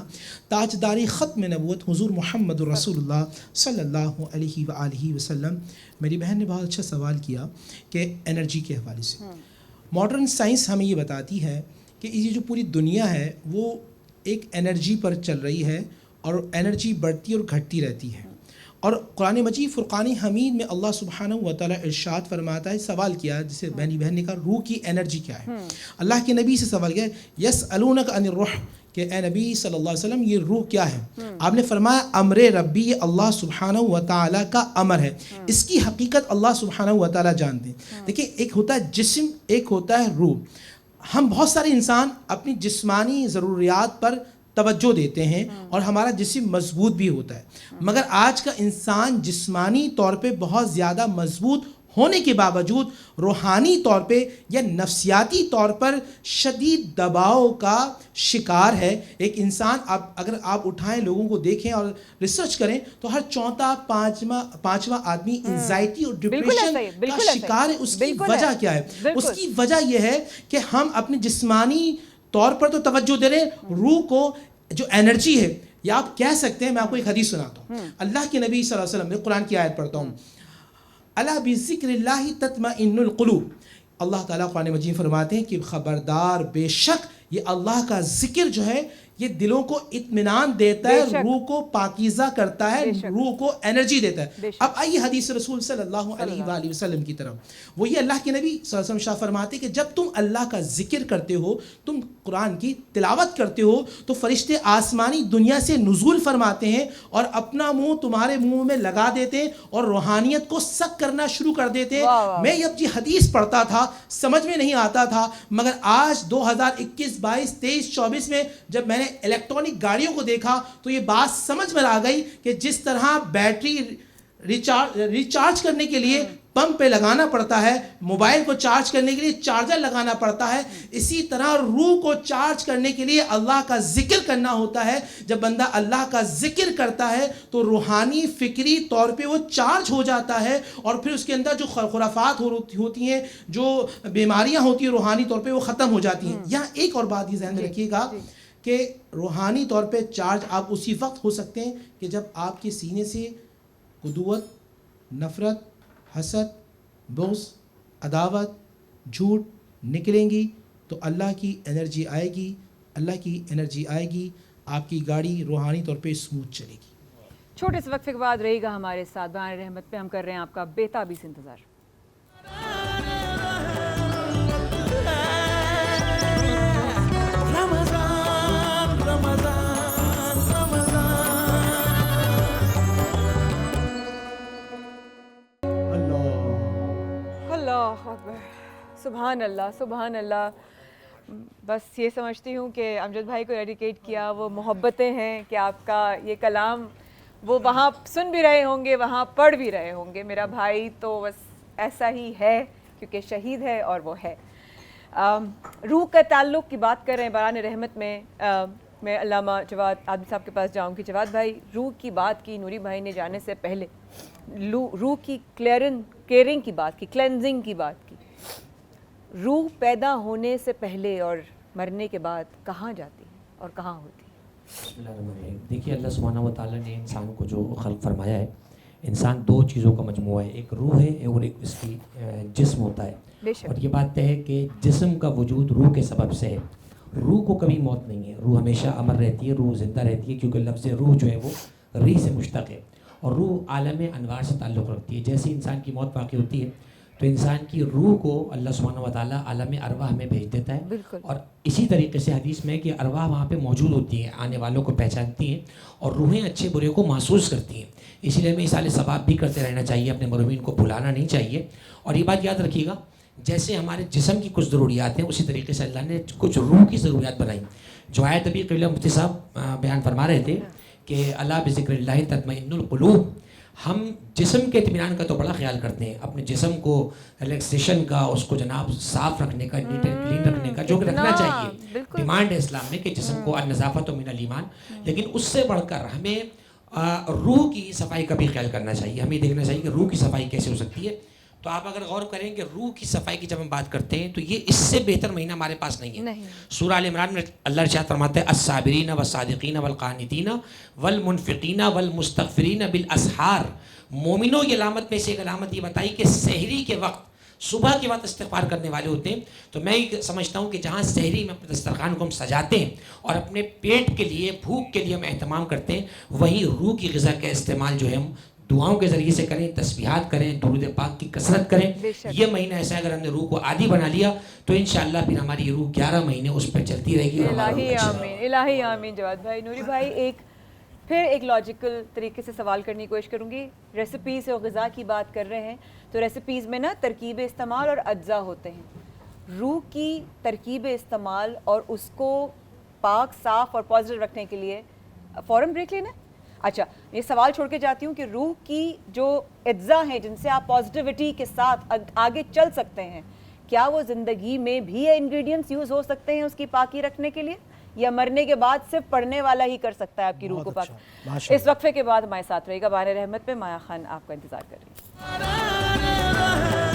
ताजदार ख़त्म नबूवत हुज़ूर मोहम्मद रसूलुल्लाह सल्लल्लाहु अलैहि व आलिहि वसल्लम। मेरी बहन ने बहुत अच्छा सवाल किया कि एनर्जी के हवाले से। मॉडर्न साइंस हमें ये बताती है कि ये जो पूरी दुनिया है वो एक एनर्जी पर चल रही है, और एनर्जी बढ़ती और घटती रहती है। और कुरान मजीद फ़ुरक़ान हमीद में अल्लाह सुब्हानहू व तआला इरशाद फरमाता है, सवाल किया जिसे बहनी बहन ने कहा रूह की एनर्जी क्या है। अल्लाह के नबी से सवाल किया, यसअलूनक अनिर रूह, कि ए नबी सल्लल्लाहु अलैहि वसल्लम ये रूह क्या है। आपने फरमाया अमरे रब्बी, ये अल्लाह सुब्हानहू व तआला का अमर है, इसकी हकीकत अल्लाह सुब्हानहू व तआला जानते हैं। देखिए, एक होता है जिस्म, एक होता है रूह। हम बहुत सारे इंसान अपनी जिस्मानी ज़रूरियात पर तवज्जो देते हैं और हमारा जिस्म मजबूत भी होता है, मगर आज का इंसान जिस्मानी तौर पे बहुत ज़्यादा मजबूत होने के बावजूद रूहानी तौर पे या नफ्सियाती तौर पर शदीद दबाव का शिकार है। एक इंसान, आप अगर आप उठाएं, लोगों को देखें और रिसर्च करें तो हर चौथा पांचवा आदमी एंजाइटी और डिप्रेशन का शिकार है। उसकी वजह क्या है? उसकी वजह यह है कि हम अपने जिस्मानी तौर पर तो तवज्जो दे रहे हैं, रूह को जो एनर्जी है, या आप कह सकते हैं, मैं आपको एक हदीस सुनाता हूँ। अल्लाह के नबी सल्लल्लाहु अलैहि वसल्लम, मैं कुरान की आयत पढ़ता हूँ, अला बिज़िक्रिल्लाहि तत्मइन्नुल क़ुलूब। अल्लाह ताला कुरान मजीद फरमाते हैं कि खबरदार, बेशक ये अल्लाह का जिक्र जो है ये दिलों को इत्मीनान देता है, रूह को पाकीज़ा करता है, रूह को एनर्जी देता है। अब आइए हदीस रसूल सल्लल्लाहु अलैहि वसल्लम की तरफ। वो ये अल्लाह के नबी सल्लल्लाहु अलैहि वसल्लम शाह फरमाते कि जब तुम अल्लाह का जिक्र करते हो, तुम कुरान की तिलावत करते हो, तो फरिश्ते आसमानी दुनिया से नुज़ूल फरमाते हैं और अपना मुंह तुम्हारे मुंह में लगा देते हैं और रूहानियत को सक करना शुरू कर देते हैं। मैं जब ये हदीस पढ़ता था समझ में नहीं आता था, मगर आज 2021, 22, 23, 24 में जब मैंने इलेक्ट्रॉनिक गाड़ियों को देखा तो ये बात समझ में आ गई कि जिस तरह बैटरी रिचार्ज करने के लिए पंप पे लगाना पड़ता है, मोबाइल को चार्ज करने के लिए चार्जर लगाना पड़ता है, इसी तरह रूह को चार्ज करने के लिए अल्लाह का जिक्र करना होता है। जब बंदा अल्लाह का जिक्र करता है तो रूहानी फिक्री तौर पे वो चार्ज हो जाता है और फिर उसके अंदर जो खुराफात होती हैं, जो बीमारियां होती हैं रूहानी तौर पे, वो ख़त्म हो जाती हैं। यहाँ एक और बात ये ध्यान में रखिएगा कि रूहानी तौर पे चार्ज आप उसी वक्त हो सकते हैं कि जब आपके सीने से कुदुवत, नफ़रत, हसद, बुग़्ज़, अदावत, झूठ निकलेंगी तो अल्लाह की एनर्जी आएगी। अल्लाह की एनर्जी आएगी, आपकी गाड़ी रूहानी तौर पे स्मूथ चलेगी। छोटे से वक्फे के बाद रहेगा हमारे साथ बयान रहमत पे। हम कर रहे हैं आपका बेताबी से इंतज़ार। सुभान अल्लाह, सुभान अल्लाह। बस ये समझती हूँ कि अमजद भाई को डेडिकेट किया, वो मोहब्बतें हैं कि आपका ये कलाम वो वहाँ सुन भी रहे होंगे, वहाँ पढ़ भी रहे होंगे। मेरा भाई तो बस ऐसा ही है क्योंकि शहीद है और वो है। रूह का ताल्लुक़ की बात कर रहे हैं बयान रहमत में। मैं अल्लामा जवाद आदमी साहब के पास जाऊँगी। जवाद भाई, रूह की बात की नूरी भाई ने जाने से पहले, रूह की केयरिंग की बात की, क्लेंजिंग की बात की। रूह पैदा होने से पहले और मरने के बाद कहाँ जाती है और कहाँ होती है? देखिए, अल्लाह सुब्हानहू व तआला ने इंसान को जो खल्क़ फरमाया है, इंसान दो चीज़ों का मजमूआ है, एक रूह है और एक इसकी जिस्म होता है। और ये बात तय है कि जिस्म का वजूद रूह के सबब से है। रूह को कभी मौत नहीं है, रूह हमेशा अमर रहती है, रूह ज़िंदा रहती है, क्योंकि लफ्ज़ रूह जो है वो री से मुश्तक़ है और रूह आलम अनवार से ताल्लुक़ रखती है। जैसे इंसान की मौत वाक़ई होती है तो इंसान की रूह को अल्लाह सुब्हानहू व तआला आलम अरवाह में भेज देता है। और इसी तरीके से हदीस में कि अरवाह वहाँ पे मौजूद होती हैं, आने वालों को पहचानती हैं और रूहें अच्छे बुरे को महसूस करती हैं। इसीलिए हमें इसाले सवाब भी करते रहना चाहिए, अपने मरहूमीन को भुलाना नहीं चाहिए। और ये बात याद रखिएगा, जैसे हमारे जिस्म की कुछ ज़रूरियात हैं, उसी तरीके से अल्लाह ने कुछ रूह की ज़रूरियात बनाई। जो आयत अभी क़िबला मुफ्ती साहब बयान फरमा रहे थे कि अला बिज़िक्रिल्लाहि तत्मइन्नुल क़ुलूब। हम जिस्म के इत्मीनान का तो बड़ा ख्याल करते हैं, अपने जिस्म को रिलैक्सेशन का, उसको जनाब साफ़ रखने का, नीट एंड क्लीन रखने का, जो कि रखना चाहिए, डिमांड है इस्लाम में कि जिस्म को अन-नज़ाफ़त मिनल ईमान। लेकिन उससे बढ़कर हमें रूह की सफाई का भी ख्याल करना चाहिए। हमें देखना चाहिए कि रूह की सफाई कैसे हो सकती है। तो आप अगर गौर करें कि रूह की सफाई की जब हम बात करते हैं तो ये इससे बेहतर महीना हमारे पास नहीं है। सूरह आल इमरान में अल्लाह इरशाद फरमाता है, अस्साबिरीन वस्सादिकीन वलकानितीन वलमुनफिकीन वलमुस्तगफिरीन बिल असहार। मोमिनों की अलामत में से एक अलामत ये बताई कि सहरी के वक्त, सुबह के वक्त इस्तिग़फ़ार करने वाले होते हैं। तो मैं समझता हूँ कि जहाँ सहरी में अपने दस्तरखान को हम सजाते हैं और अपने पेट के लिए, भूख के लिए हम एहतमाम करते हैं, वहीं रूह की ग़िज़ा का इस्तेमाल जो है हम दुआओं के ज़रिए से करें, तस्बीहात करें, दुरूद पाक की कसरत करें। ये महीना ऐसा है, अगर हमने रूह को आदी बना लिया तो इंशाअल्लाह फिर हमारी रूह 11 महीने उस पर चलती रहेगी। और हमारा रूह इलाही अच्छा आमीन, इलाही आमीन। जवाद भाई, नूरी भाई, फिर एक लॉजिकल तरीके से सवाल करने की कोशिश करूँगी। रेसिपीज़ और ग़िज़ा की बात कर रहे हैं तो रेसिपीज़ में ना तरकीब इस्तेमाल और अज्जा होते हैं। रूह की तरकीब इस्तेमाल और उसको पाक, साफ़ और पॉजिटिव रखने के लिए फ़ौरन ब्रेक लेना है। अच्छा, ये सवाल छोड़ के जाती हूँ कि रूह की जो अज्जा हैं जिनसे आप पॉजिटिविटी के साथ आगे चल सकते हैं, क्या वो ज़िंदगी में भी ये इंग्रेडिएंट्स यूज़ हो सकते हैं उसकी पाकी रखने के लिए, या मरने के बाद सिर्फ पढ़ने वाला ही कर सकता है आपकी रूह को पाक? इस वक्फे के बाद हमारे साथ रहेगा बाहर रहमत पे माया खान आपका इंतज़ार कर रही है।